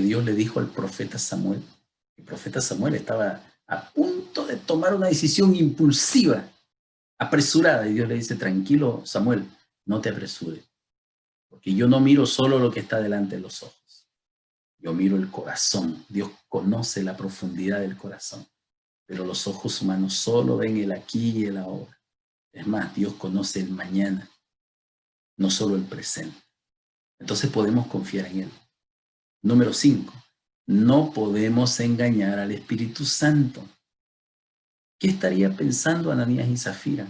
Dios le dijo al profeta Samuel? El profeta Samuel estaba a punto de tomar una decisión impulsiva, apresurada, y Dios le dice, tranquilo Samuel, no te apresures, porque yo no miro solo lo que está delante de los ojos, yo miro el corazón. Dios conoce la profundidad del corazón, pero los ojos humanos solo ven el aquí y el ahora. Es más, Dios conoce el mañana, no solo el presente. Entonces podemos confiar en Él. Número 5, no podemos engañar al Espíritu Santo. ¿Qué estaría pensando Ananías y Zafira?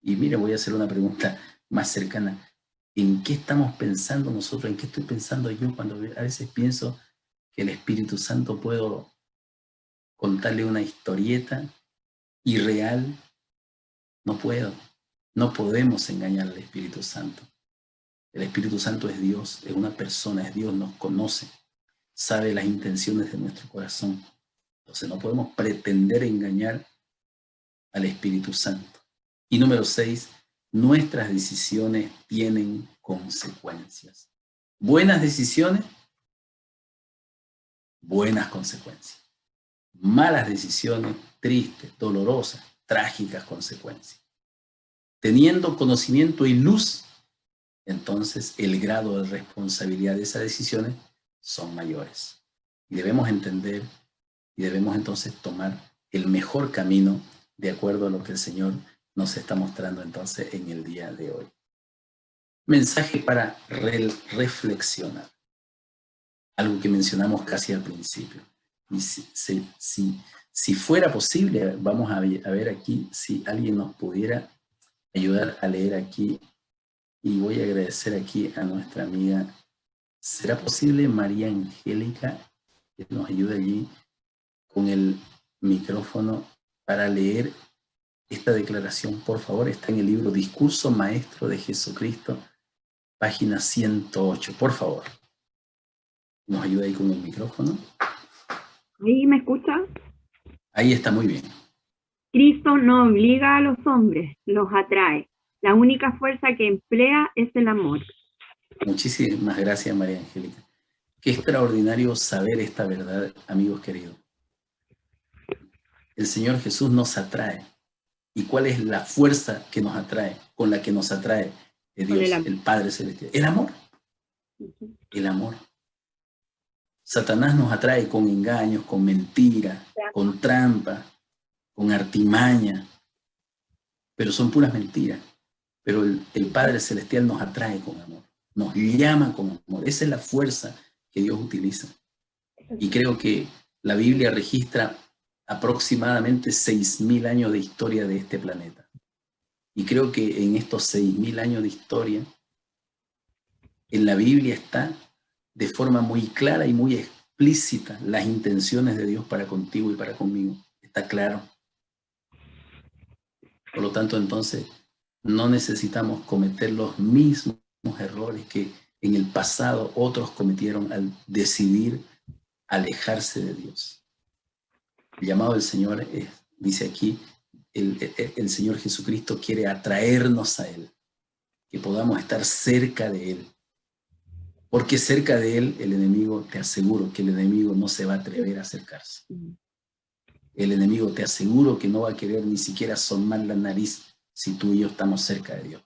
Y mire, voy a hacer una pregunta más cercana. ¿En qué estamos pensando nosotros? ¿En qué estoy pensando yo cuando a veces pienso que el Espíritu Santo puedo contarle una historieta irreal? No puedo. No podemos engañar al Espíritu Santo. El Espíritu Santo es Dios, es una persona, es Dios, nos conoce, sabe las intenciones de nuestro corazón. Entonces no podemos pretender engañar al Espíritu Santo. Y número 6, nuestras decisiones tienen consecuencias. Buenas decisiones, buenas consecuencias. Malas decisiones, tristes, dolorosas, trágicas consecuencias. Teniendo conocimiento y luz, entonces el grado de responsabilidad de esas decisiones son mayores. Y debemos entender y debemos entonces tomar el mejor camino de acuerdo a lo que el Señor nos está mostrando entonces en el día de hoy. Mensaje para reflexionar. Algo que mencionamos casi al principio. Y si fuera posible, vamos a ver aquí si alguien nos pudiera ayudar a leer aquí. Y voy a agradecer aquí a nuestra amiga, ¿será posible María Angélica que nos ayude allí con el micrófono para leer esta declaración? Por favor, está en el libro Discurso Maestro de Jesucristo, página 108. Por favor, ¿nos ayuda ahí con el micrófono? ¿Ahí me escucha? Ahí está, muy bien. Cristo no obliga a los hombres, los atrae. La única fuerza que emplea es el amor. Muchísimas gracias, María Angélica. Qué extraordinario saber esta verdad, amigos queridos. El Señor Jesús nos atrae. ¿Y cuál es la fuerza que nos atrae, con la que nos atrae de Dios, el Padre Celestial? El amor. El amor. Satanás nos atrae con engaños, con mentiras, con trampa, con artimaña, pero son puras mentiras. Pero el Padre Celestial nos atrae con amor, nos llama con amor. Esa es la fuerza que Dios utiliza. Y creo que la Biblia registra aproximadamente 6.000 años de historia de este planeta. Y creo que en estos 6.000 años de historia, en la Biblia está de forma muy clara y muy explícita las intenciones de Dios para contigo y para conmigo. Está claro. Por lo tanto, entonces, no necesitamos cometer los mismos errores que en el pasado otros cometieron al decidir alejarse de Dios. El llamado del Señor es, dice aquí, el Señor Jesucristo quiere atraernos a Él, que podamos estar cerca de Él. Porque cerca de Él, el enemigo, te aseguro que el enemigo no se va a atrever a acercarse. El enemigo, te aseguro que no va a querer ni siquiera asomar la nariz si tú y yo estamos cerca de Dios.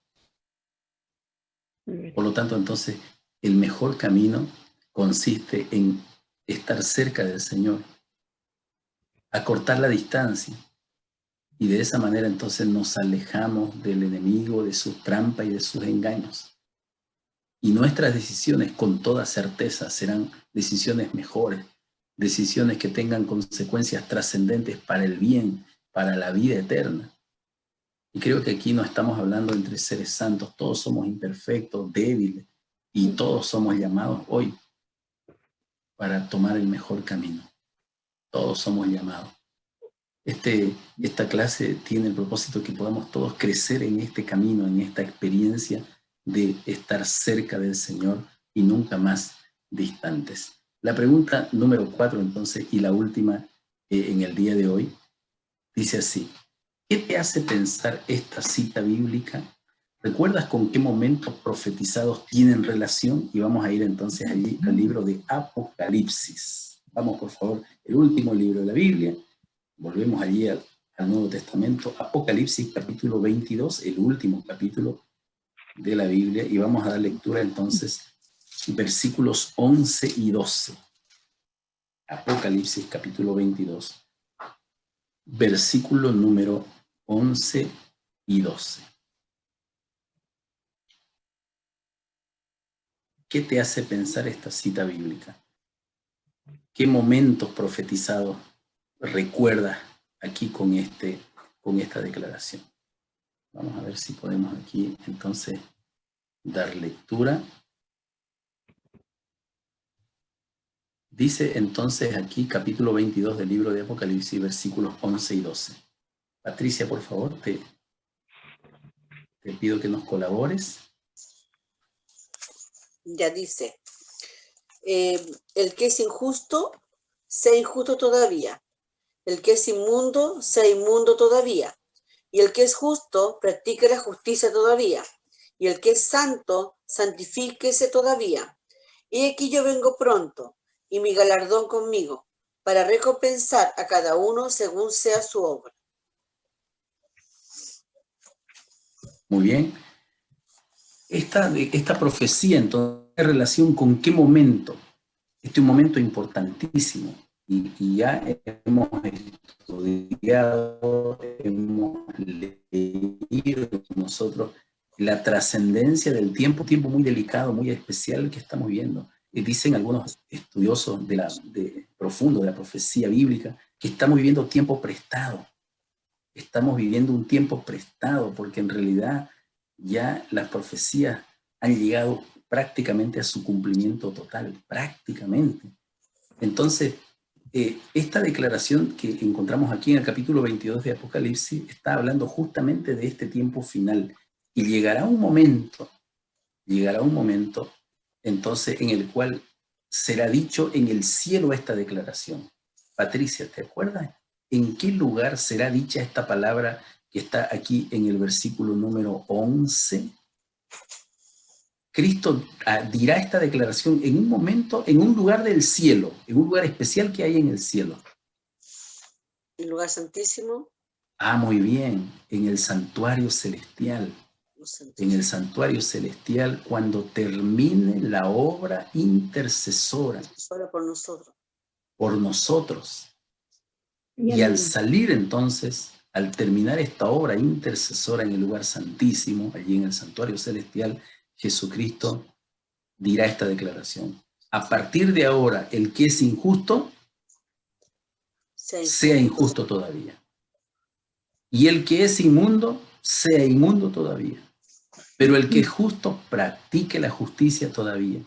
Por lo tanto, entonces, el mejor camino consiste en estar cerca del Señor, acortar la distancia, y de esa manera entonces nos alejamos del enemigo, de sus trampas y de sus engaños. Y nuestras decisiones, con toda certeza, serán decisiones mejores, decisiones que tengan consecuencias trascendentes para el bien, para la vida eterna. Y creo que aquí no estamos hablando entre seres santos, todos somos imperfectos, débiles, y todos somos llamados hoy para tomar el mejor camino. Todos somos llamados. Esta clase tiene el propósito que podamos todos crecer en este camino, en esta experiencia de estar cerca del Señor y nunca más distantes. La pregunta número 4, entonces, y la última en el día de hoy, dice así: ¿qué te hace pensar esta cita bíblica? ¿Recuerdas con qué momentos profetizados tienen relación? Y vamos a ir entonces allí al libro de Apocalipsis. Vamos, por favor, el último libro de la Biblia. Volvemos allí al Nuevo Testamento, Apocalipsis capítulo 22, el último capítulo de la Biblia, y vamos a dar lectura entonces versículos 11 y 12. Apocalipsis capítulo 22, versículo número 11 y 12. ¿Qué te hace pensar esta cita bíblica? ¿Qué momentos profetizados recuerdas aquí con esta declaración? Vamos a ver si podemos aquí entonces dar lectura. Dice entonces aquí capítulo 22 del libro de Apocalipsis, versículos 11 y 12. Patricia, por favor, te pido que nos colabores. Ya dice, el que es injusto, sea injusto todavía. El que es inmundo, sea inmundo todavía. Y el que es justo, practique la justicia todavía. Y el que es santo, santifíquese todavía. Y aquí yo vengo pronto, y mi galardón conmigo, para recompensar a cada uno según sea su obra. Muy bien. Esta profecía, entonces, ¿en relación con qué momento? Este es un momento importantísimo. Y ya hemos estudiado, hemos leído nosotros la trascendencia del tiempo muy delicado, muy especial que estamos viviendo. Dicen algunos estudiosos profundos de la profecía bíblica que estamos viviendo tiempo prestado. Estamos viviendo un tiempo prestado porque en realidad ya las profecías han llegado prácticamente a su cumplimiento total, prácticamente. Entonces, esta declaración que encontramos aquí en el capítulo 22 de Apocalipsis está hablando justamente de este tiempo final. Y llegará un momento entonces en el cual será dicho en el cielo esta declaración. Patricia, ¿te acuerdas en qué lugar será dicha esta palabra que está aquí en el versículo número 11? Cristo dirá esta declaración en un momento, en un lugar del cielo, en un lugar especial que hay en el cielo. ¿El lugar santísimo? Muy bien, en el santuario celestial. En el santuario celestial, cuando termine la obra intercesora. Por nosotros. Por nosotros. Y al salir entonces, al terminar esta obra intercesora en el lugar santísimo, allí en el santuario celestial, Jesucristo dirá esta declaración: a partir de ahora, el que es injusto, sea injusto todavía. Y el que es inmundo, sea inmundo todavía. Pero el que es justo, practique la justicia todavía.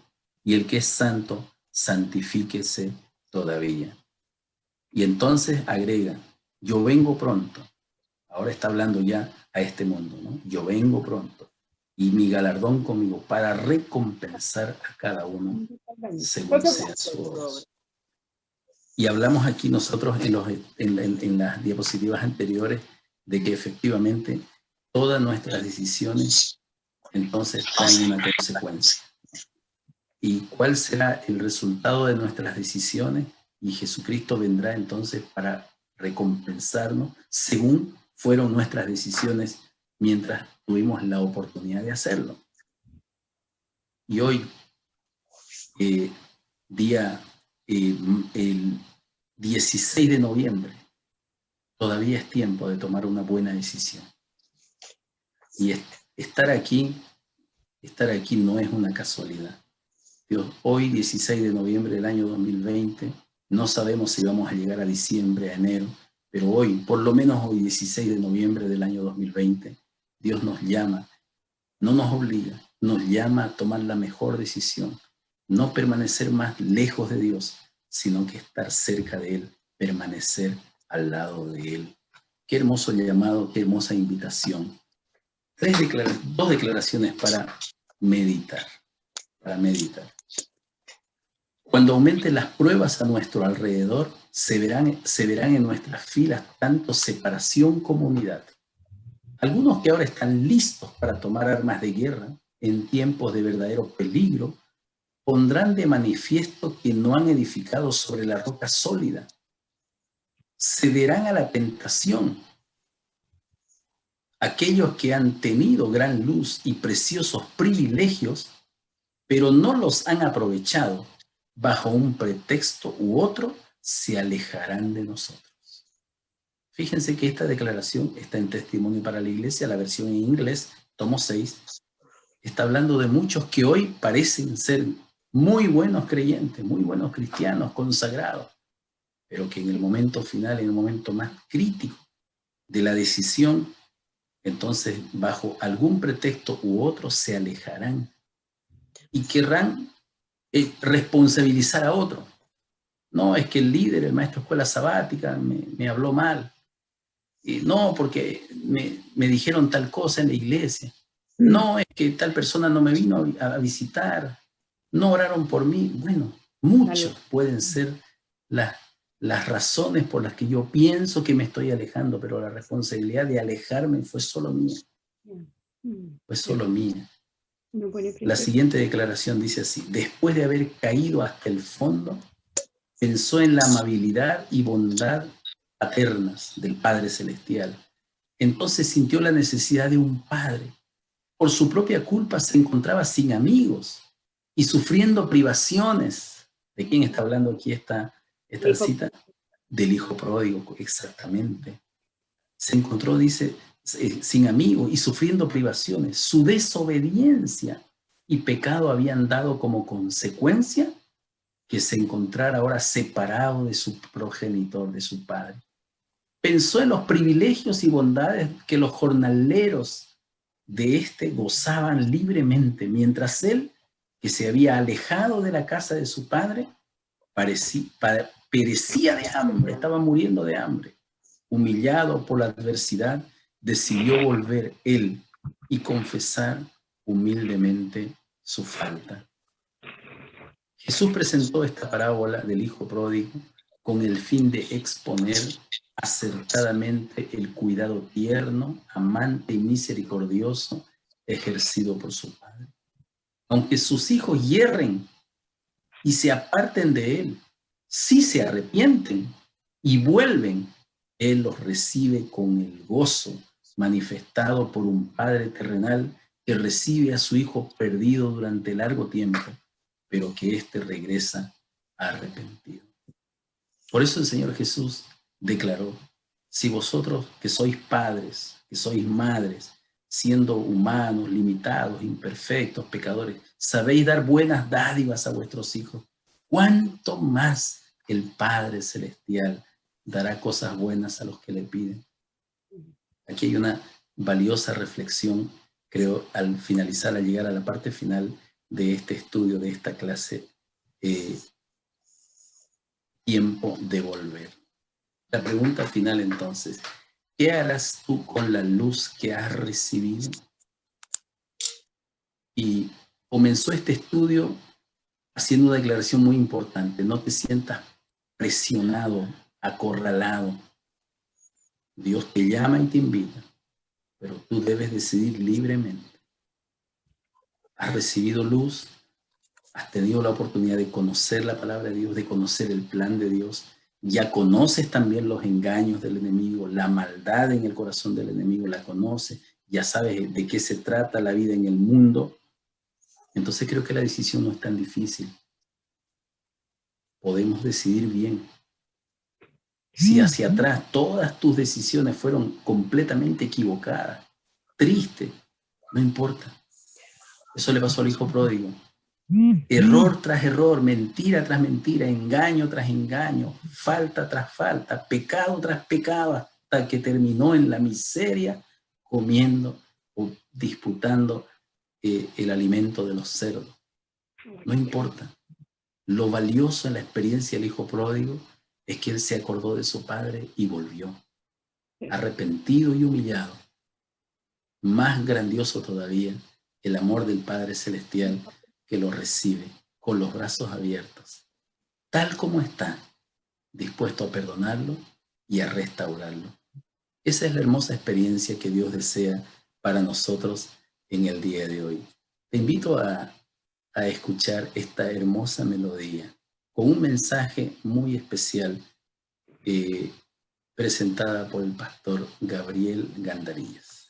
y el que es santo, santifíquese todavía. Y entonces agrega, yo vengo pronto. Ahora está hablando ya a este mundo, ¿no? Yo vengo pronto, y mi galardón conmigo para recompensar a cada uno según sea su obra. Y hablamos aquí nosotros en las diapositivas anteriores de que efectivamente todas nuestras decisiones entonces traen una consecuencia. ¿Y cuál será el resultado de nuestras decisiones? Y Jesucristo vendrá entonces para recompensarnos según fueron nuestras decisiones mientras tuvimos la oportunidad de hacerlo. Y hoy, el 16 de noviembre, todavía es tiempo de tomar una buena decisión. Y estar aquí no es una casualidad. Dios, hoy, 16 de noviembre del año 2020, no sabemos si vamos a llegar a diciembre, a enero, pero hoy, por lo menos hoy, 16 de noviembre del año 2020, Dios nos llama, no nos obliga, nos llama a tomar la mejor decisión, no permanecer más lejos de Dios, sino que estar cerca de Él, permanecer al lado de Él. Qué hermoso llamado, qué hermosa invitación. Dos declaraciones para meditar. Cuando aumenten las pruebas a nuestro alrededor, se verán en nuestras filas tanto separación como unidad. Algunos que ahora están listos para tomar armas de guerra en tiempos de verdadero peligro, pondrán de manifiesto que no han edificado sobre la roca sólida. Cederán a la tentación. Aquellos que han tenido gran luz y preciosos privilegios, pero no los han aprovechado, bajo un pretexto u otro, se alejarán de nosotros. Fíjense que esta declaración está en Testimonio para la Iglesia, la versión en inglés, tomo 6. Está hablando de muchos que hoy parecen ser muy buenos creyentes, muy buenos cristianos, consagrados, pero que en el momento final, en el momento más crítico de la decisión, entonces bajo algún pretexto u otro se alejarán y querrán responsabilizar a otro. No, es que el líder, el maestro de escuela sabática me habló mal. No, porque me dijeron tal cosa en la iglesia. No, es que tal persona no me vino a visitar. No oraron por mí. Bueno, muchos pueden ser las razones por las que yo pienso que me estoy alejando, pero la responsabilidad de alejarme fue solo mía. Fue solo mía. La siguiente declaración dice así: después de haber caído hasta el fondo, pensó en la amabilidad y bondad paternas del Padre Celestial. Entonces sintió la necesidad de un padre. Por su propia culpa se encontraba sin amigos y sufriendo privaciones. ¿De quién está hablando aquí esta cita? Del hijo pródigo, exactamente. Se encontró, dice, sin amigos y sufriendo privaciones. Su desobediencia y pecado habían dado como consecuencia que se encontrara ahora separado de su progenitor, de su padre. Pensó en los privilegios y bondades que los jornaleros de este gozaban libremente, mientras él, que se había alejado de la casa de su padre, perecía de hambre, estaba muriendo de hambre. Humillado por la adversidad, decidió volver él y confesar humildemente su falta. Jesús presentó esta parábola del hijo pródigo con el fin de exponer acertadamente el cuidado tierno, amante y misericordioso ejercido por su padre. Aunque sus hijos hierren y se aparten de él, si se arrepienten y vuelven, él los recibe con el gozo manifestado por un padre terrenal que recibe a su hijo perdido durante largo tiempo, pero que éste regresa arrepentido. Por eso el Señor Jesús declaró: si vosotros que sois padres, que sois madres, siendo humanos, limitados, imperfectos, pecadores, sabéis dar buenas dádivas a vuestros hijos, ¿cuánto más el Padre Celestial dará cosas buenas a los que le piden? Aquí hay una valiosa reflexión, creo, al finalizar, al llegar a la parte final de este estudio, de esta clase, tiempo de volver. La pregunta final entonces, ¿qué harás tú con la luz que has recibido? Y comenzó este estudio haciendo una declaración muy importante: no te sientas presionado, acorralado. Dios te llama y te invita, pero tú debes decidir libremente. Has recibido luz, has tenido la oportunidad de conocer la palabra de Dios, de conocer el plan de Dios. Ya conoces también los engaños del enemigo, la maldad en el corazón del enemigo, la conoces. Ya sabes de qué se trata la vida en el mundo. Entonces creo que la decisión no es tan difícil. Podemos decidir bien. Si hacia atrás todas tus decisiones fueron completamente equivocadas, triste, no importa. Eso le pasó al hijo pródigo. Error tras error, mentira tras mentira, engaño tras engaño, falta tras falta, pecado tras pecado, hasta que terminó en la miseria comiendo o disputando el alimento de los cerdos. No importa. Lo valioso en la experiencia del hijo pródigo es que él se acordó de su padre y volvió, arrepentido y humillado. Más grandioso todavía, el amor del Padre Celestial, que lo recibe con los brazos abiertos, tal como está, dispuesto a perdonarlo y a restaurarlo. Esa es la hermosa experiencia que Dios desea para nosotros en el día de hoy. Te invito a escuchar esta hermosa melodía con un mensaje muy especial presentada por el pastor Gabriel Gandarillas.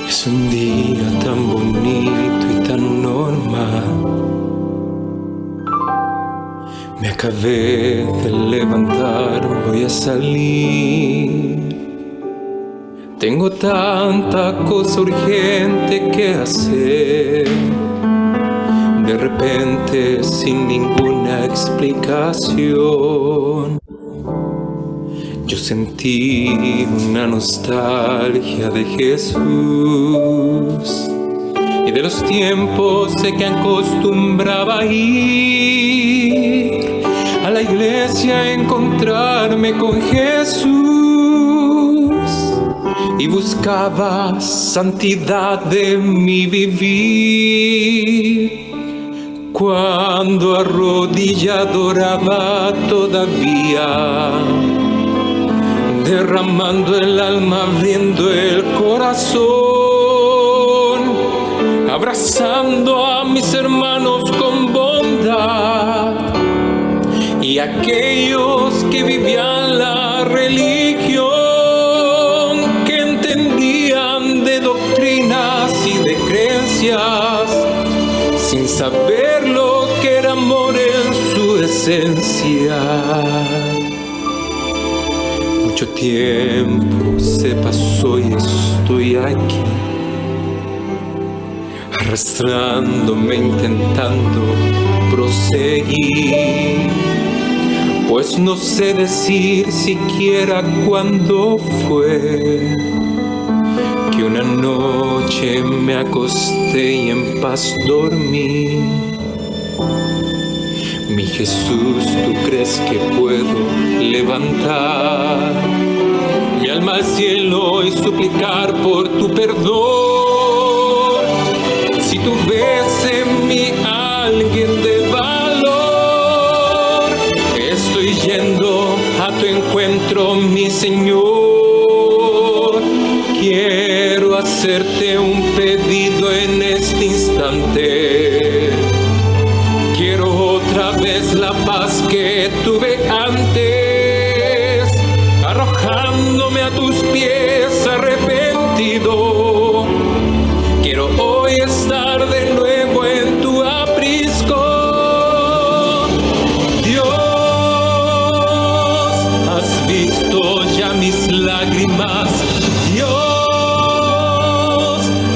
Es un día tan bonito y tan normal. Me acabé de levantar, voy a salir. Tengo tanta cosa urgente que hacer. De repente, sin ninguna explicación, yo sentí una nostalgia de Jesús y de los tiempos en que acostumbraba ir a la iglesia a encontrarme con Jesús, y buscaba santidad de mi vivir. Cuando arrodillado oraba todavía, derramando el alma, abriendo el corazón, abrazando a mis hermanos con bondad, y aquellos que vivían la religión, que entendían de doctrinas y de creencias, sin saber lo que era amor en su esencia. Mucho tiempo se pasó y estoy aquí, arrastrándome, intentando proseguir, pues no sé decir siquiera cuándo fue que una noche me acosté y en paz dormí. Mi Jesús, ¿tú crees que puedo levantar mi alma al cielo y suplicar por tu perdón? Si tú ves en mí a alguien de valor, estoy yendo a tu encuentro, mi Señor. Quiero hacerte un pedido en este instante. Quiero otra vez la paz que tuve antes, arrojándome a tus pies arrepentido. Quiero hoy estar de nuevo en tu aprisco. Dios, has visto ya mis lágrimas. Dios,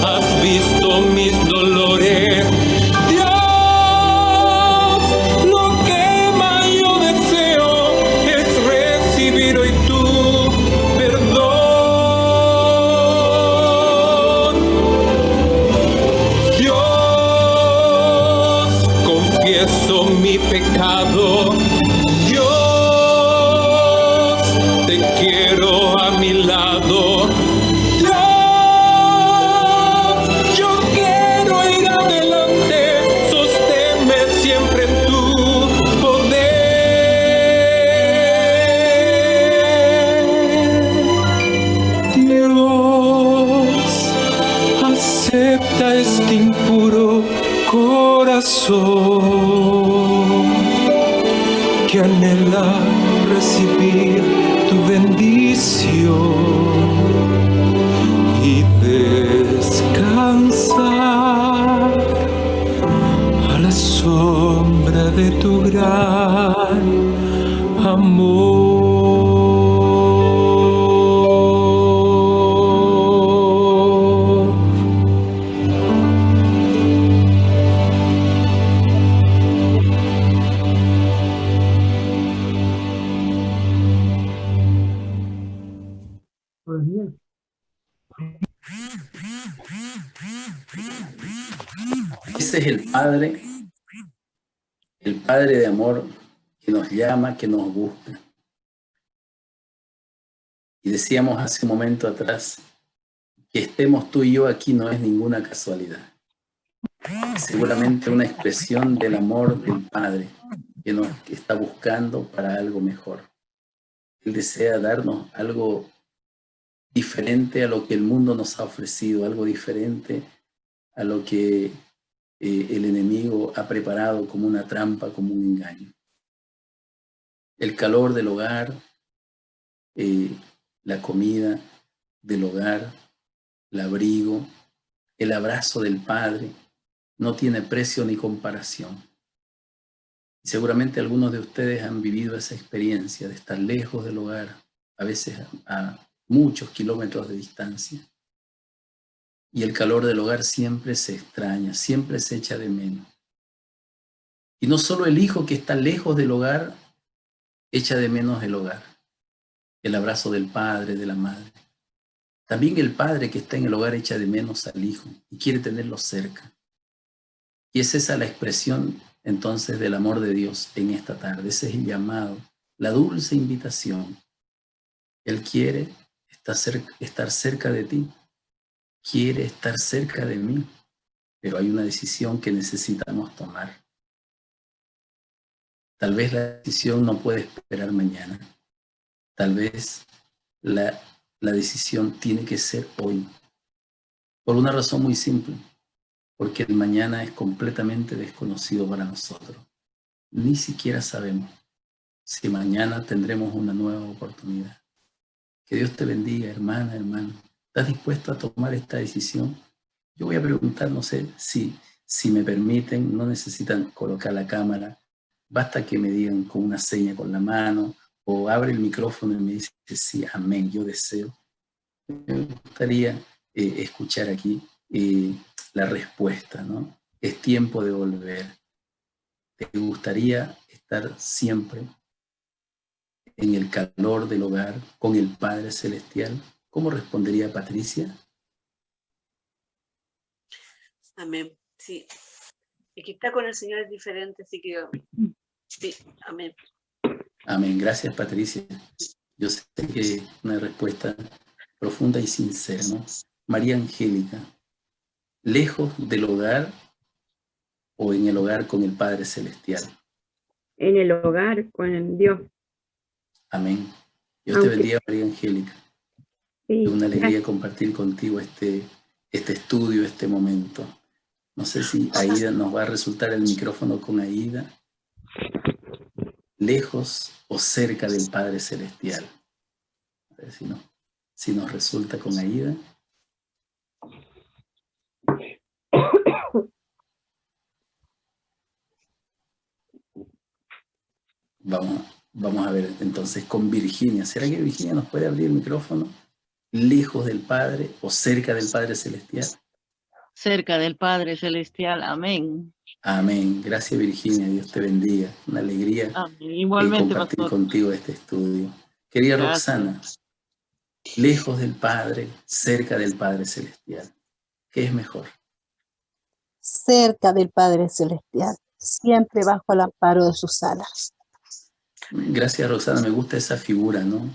has visto mis dolores. Dios, no quema bendición y descansar a la sombra de tu gran amor. Ese es el Padre de amor que nos llama, que nos busca. Y decíamos hace un momento atrás que estemos tú y yo aquí no es ninguna casualidad. Seguramente una expresión del amor del Padre que nos está buscando para algo mejor. Él desea darnos algo diferente a lo que el mundo nos ha ofrecido, algo diferente a lo que el enemigo ha preparado como una trampa, como un engaño. El calor del hogar, la comida del hogar, el abrigo, el abrazo del Padre, no tiene precio ni comparación. Y seguramente algunos de ustedes han vivido esa experiencia de estar lejos del hogar, a veces a muchos kilómetros de distancia. Y el calor del hogar siempre se extraña, siempre se echa de menos. Y no solo el hijo que está lejos del hogar echa de menos el hogar, el abrazo del padre, de la madre. También el padre que está en el hogar echa de menos al hijo y quiere tenerlo cerca. Y es esa la expresión entonces del amor de Dios en esta tarde. Ese es el llamado, la dulce invitación. Él quiere estar cerca de ti, quiere estar cerca de mí, pero hay una decisión que necesitamos tomar. Tal vez la decisión no puede esperar mañana. Tal vez la decisión tiene que ser hoy. Por una razón muy simple. Porque el mañana es completamente desconocido para nosotros. Ni siquiera sabemos si mañana tendremos una nueva oportunidad. Que Dios te bendiga, hermana, hermano. ¿Estás dispuesto a tomar esta decisión? Yo voy a preguntar, no sé si me permiten, no necesitan colocar la cámara. Basta que me digan con una seña con la mano o abre el micrófono y me dice sí, amén, yo deseo. Me gustaría escuchar aquí la respuesta, ¿no? Es tiempo de volver. ¿Te gustaría estar siempre en el calor del hogar con el Padre Celestial? ¿Cómo respondería Patricia? Amén. Sí. El que está con el Señor es diferente, así que sí, amén. Amén. Gracias, Patricia. Yo sé que es una respuesta profunda y sincera, ¿no? María Angélica, ¿lejos del hogar o en el hogar con el Padre Celestial? En el hogar con Dios. Amén. Dios te bendiga, María Angélica. Sí, Es una alegría compartir contigo este estudio, este momento. No sé si Aida nos va a resultar el micrófono con Aida. Lejos o cerca del Padre Celestial. A ver si nos resulta con Aida. Vamos a ver entonces con Virginia. ¿Será que Virginia nos puede abrir el micrófono? ¿Lejos del Padre o cerca del Padre Celestial? Cerca del Padre Celestial. Amén. Amén. Gracias, Virginia. Dios te bendiga. Una alegría Igualmente, compartir pastor. contigo este estudio. Querida Gracias. Roxana, lejos del Padre, cerca del Padre Celestial. ¿Qué es mejor? Cerca del Padre Celestial, siempre bajo el amparo de sus alas. Gracias, Roxana. Me gusta esa figura, ¿no?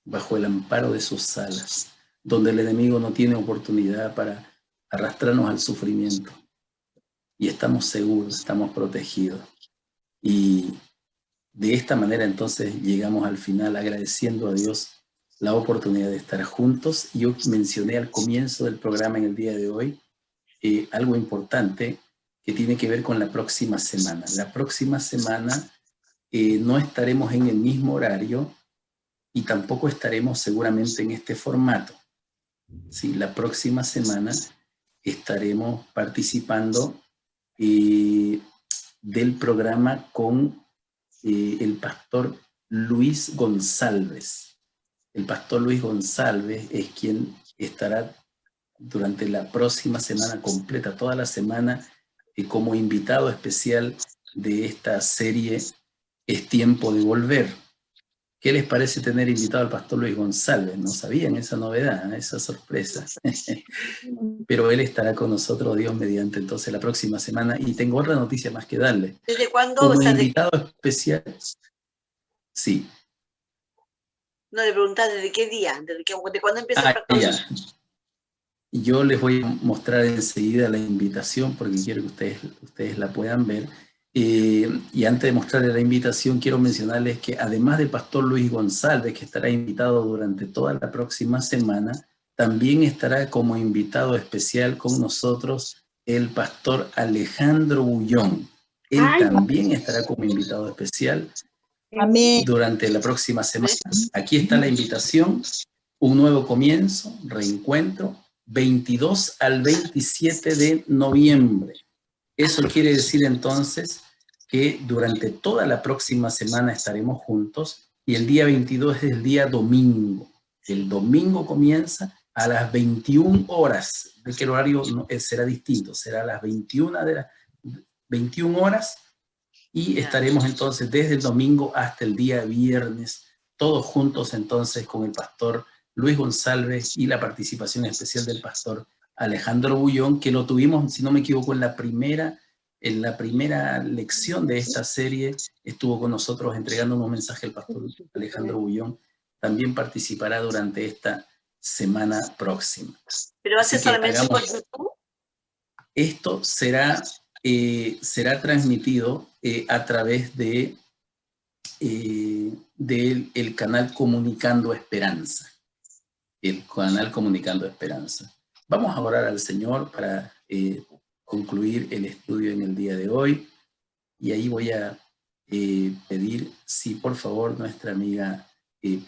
Bajo el amparo de sus alas, donde el enemigo no tiene oportunidad para arrastrarnos al sufrimiento. Y estamos seguros, estamos protegidos. Y de esta manera entonces llegamos al final agradeciendo a Dios la oportunidad de estar juntos. Y yo mencioné al comienzo del programa en el día de hoy algo importante que tiene que ver con la próxima semana. La próxima semana no estaremos en el mismo horario y tampoco estaremos seguramente en este formato. ¿Sí? La próxima semana estaremos participando del programa con el pastor Luis González. El pastor Luis González es quien estará durante la próxima semana completa, toda la semana, como invitado especial de esta serie Es Tiempo de Volver. ¿Qué les parece tener invitado al pastor Luis González? No sabían esa novedad, esa sorpresa. Pero él estará con nosotros, Dios mediante, entonces la próxima semana. Y tengo otra noticia más que darle. ¿Desde cuándo? Como O sea, invitado especial, sí. no le preguntaba desde qué día, de cuándo empieza el pastor. Ya. Yo les voy a mostrar enseguida la invitación porque quiero que ustedes la puedan ver. Y antes de mostrarles la invitación, quiero mencionarles que además del pastor Luis González, que estará invitado durante toda la próxima semana, también estará como invitado especial con nosotros el pastor Alejandro Bullón. Él también estará como invitado especial durante la próxima semana. Aquí está la invitación, un nuevo comienzo, reencuentro, 22 al 27 de noviembre. Eso quiere decir entonces que durante toda la próxima semana estaremos juntos y el día 22 es el día domingo. El domingo comienza a las 21 horas, de que el horario será distinto, será a las 21 horas y estaremos entonces desde el domingo hasta el día viernes, todos juntos entonces con el pastor Luis González y la participación especial del pastor Alejandro Bullón, que lo tuvimos, si no me equivoco, en la primera lección de esta serie, estuvo con nosotros entregando un mensaje al pastor Alejandro Bullón. También participará durante esta semana próxima. ¿Pero va a ser solamente por YouTube? Esto será transmitido a través del canal Comunicando Esperanza. El canal Comunicando Esperanza. Vamos a orar al Señor para concluir el estudio en el día de hoy. Y ahí voy a pedir, si por favor nuestra amiga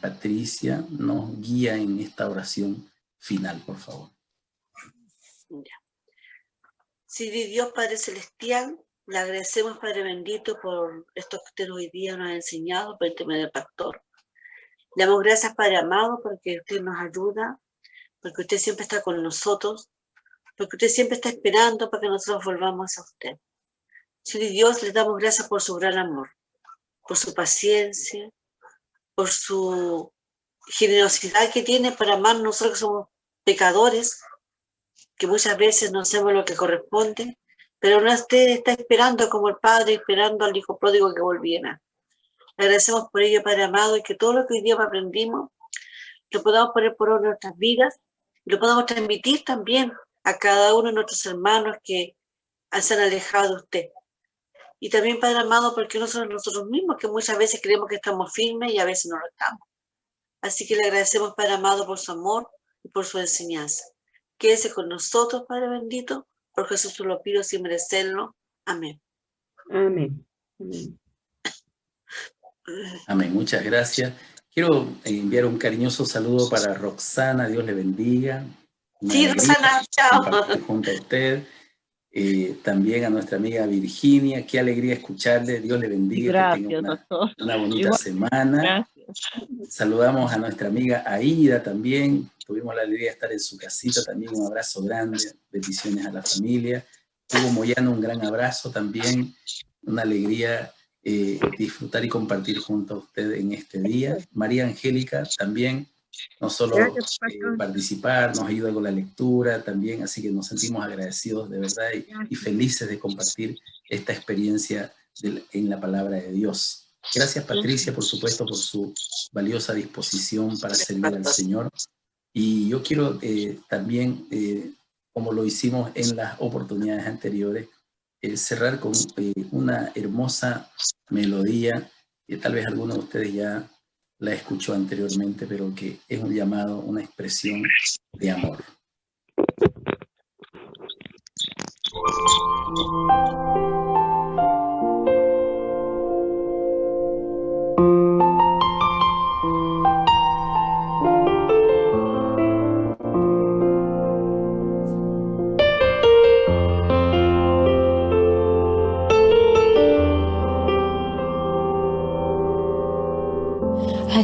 Patricia nos guía en esta oración final, por favor. Sí, Dios Padre Celestial, le agradecemos, Padre bendito, por esto que usted hoy día nos ha enseñado por el tema del pastor. Le damos gracias, Padre amado, porque usted nos ayuda, porque usted siempre está con nosotros, porque usted siempre está esperando para que nosotros volvamos a usted. Señor Dios, le damos gracias por su gran amor, por su paciencia, por su generosidad que tiene para amar nosotros que somos pecadores, que muchas veces no hacemos lo que corresponde, pero no usted está esperando como el Padre, esperando al Hijo pródigo que volviera. Le agradecemos por ello, Padre amado, y que todo lo que hoy día aprendimos lo podamos poner por obra en nuestras vidas, y lo podamos transmitir también a cada uno de nuestros hermanos que se han alejado de usted. Y también, Padre amado, porque nosotros mismos, que muchas veces creemos que estamos firmes y a veces no lo estamos. Así que le agradecemos, Padre amado, por su amor y por su enseñanza. Quédese con nosotros, Padre bendito, por Jesús te lo pido sin merecerlo. Amén. Amén. Amén. Amén, muchas gracias. Quiero enviar un cariñoso saludo para Roxana, Dios le bendiga. Sí, Roxana, chao. Junto a usted. También a nuestra amiga Virginia, qué alegría escucharle, Dios le bendiga. Gracias, que tenga doctor. una bonita semana. Gracias. Saludamos a nuestra amiga Aida también, tuvimos la alegría de estar en su casita, también un abrazo grande, bendiciones a la familia. Hugo Moyano, un gran abrazo también, una alegría disfrutar y compartir junto a usted en este día. María Angélica también, no solo participar, nos ayuda con la lectura también, así que nos sentimos agradecidos de verdad y felices de compartir esta experiencia en la palabra de Dios. Gracias, Patricia, por supuesto, por su valiosa disposición para servir al Señor. Y yo quiero también, como lo hicimos en las oportunidades anteriores, cerrar con una hermosa melodía que tal vez algunos de ustedes ya la escuchó anteriormente, pero que es un llamado, una expresión de amor.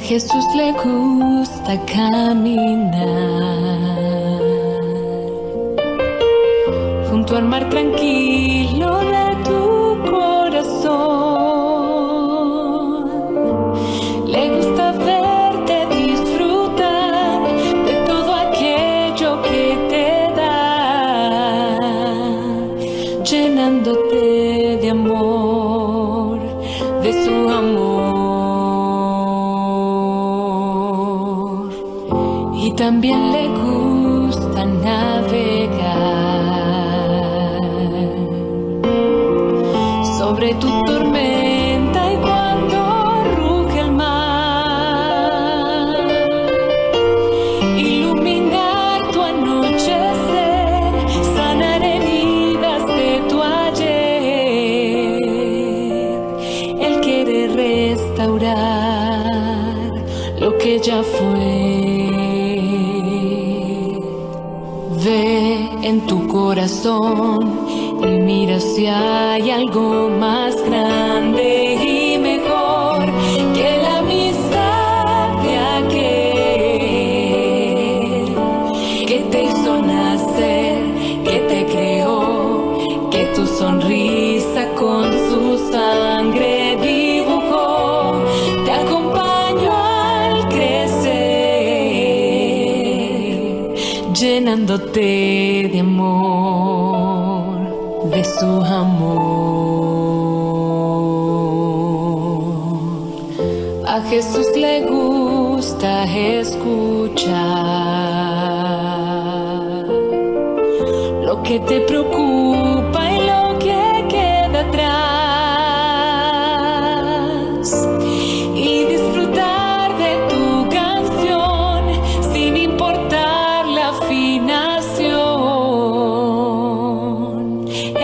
Jesús le gusta caminar junto al mar tranquilo de tu corazón. Le gusta verte disfrutar de todo aquello que te da, llenándote de amor, de su amor. Y también le gusta navegar sobre tu tormenta y cuando ruge el mar, iluminar tu anochecer, sanar heridas de tu ayer. Él quiere restaurar lo que ya fue. Ve en tu corazón y mira si hay algo más grande y mejor que la amistad de aquel que te hizo nacer, que te creó, que tu sonrisa con su sangre dibujó, te acompañó al crecer, llenándote de amor, de su amor. A Jesús le gusta escuchar lo que te preocupa y lo que queda atrás, y disfrutar de tu canción sin importar la afinación.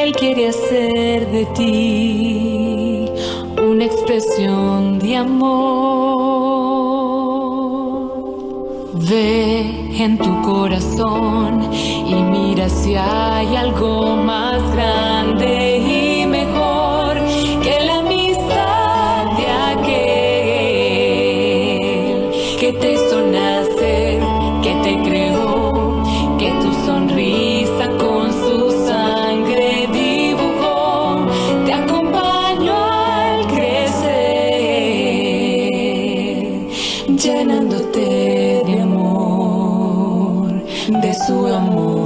Él quiere hacer de ti una expresión de amor. Ve en tu corazón y mira si hay algo más grande y mejor que la amistad de aquel que te hizo nacer, que te creó, que tu sonrisa con su sangre dibujó, te acompañó al crecer, llenándote de amor, de su amor.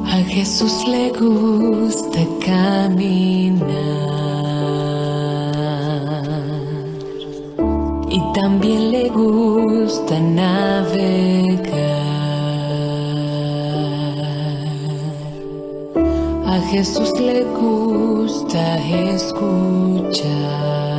A Jesús le gusta caminar y también le gusta navegar. A Jesús le gusta escuchar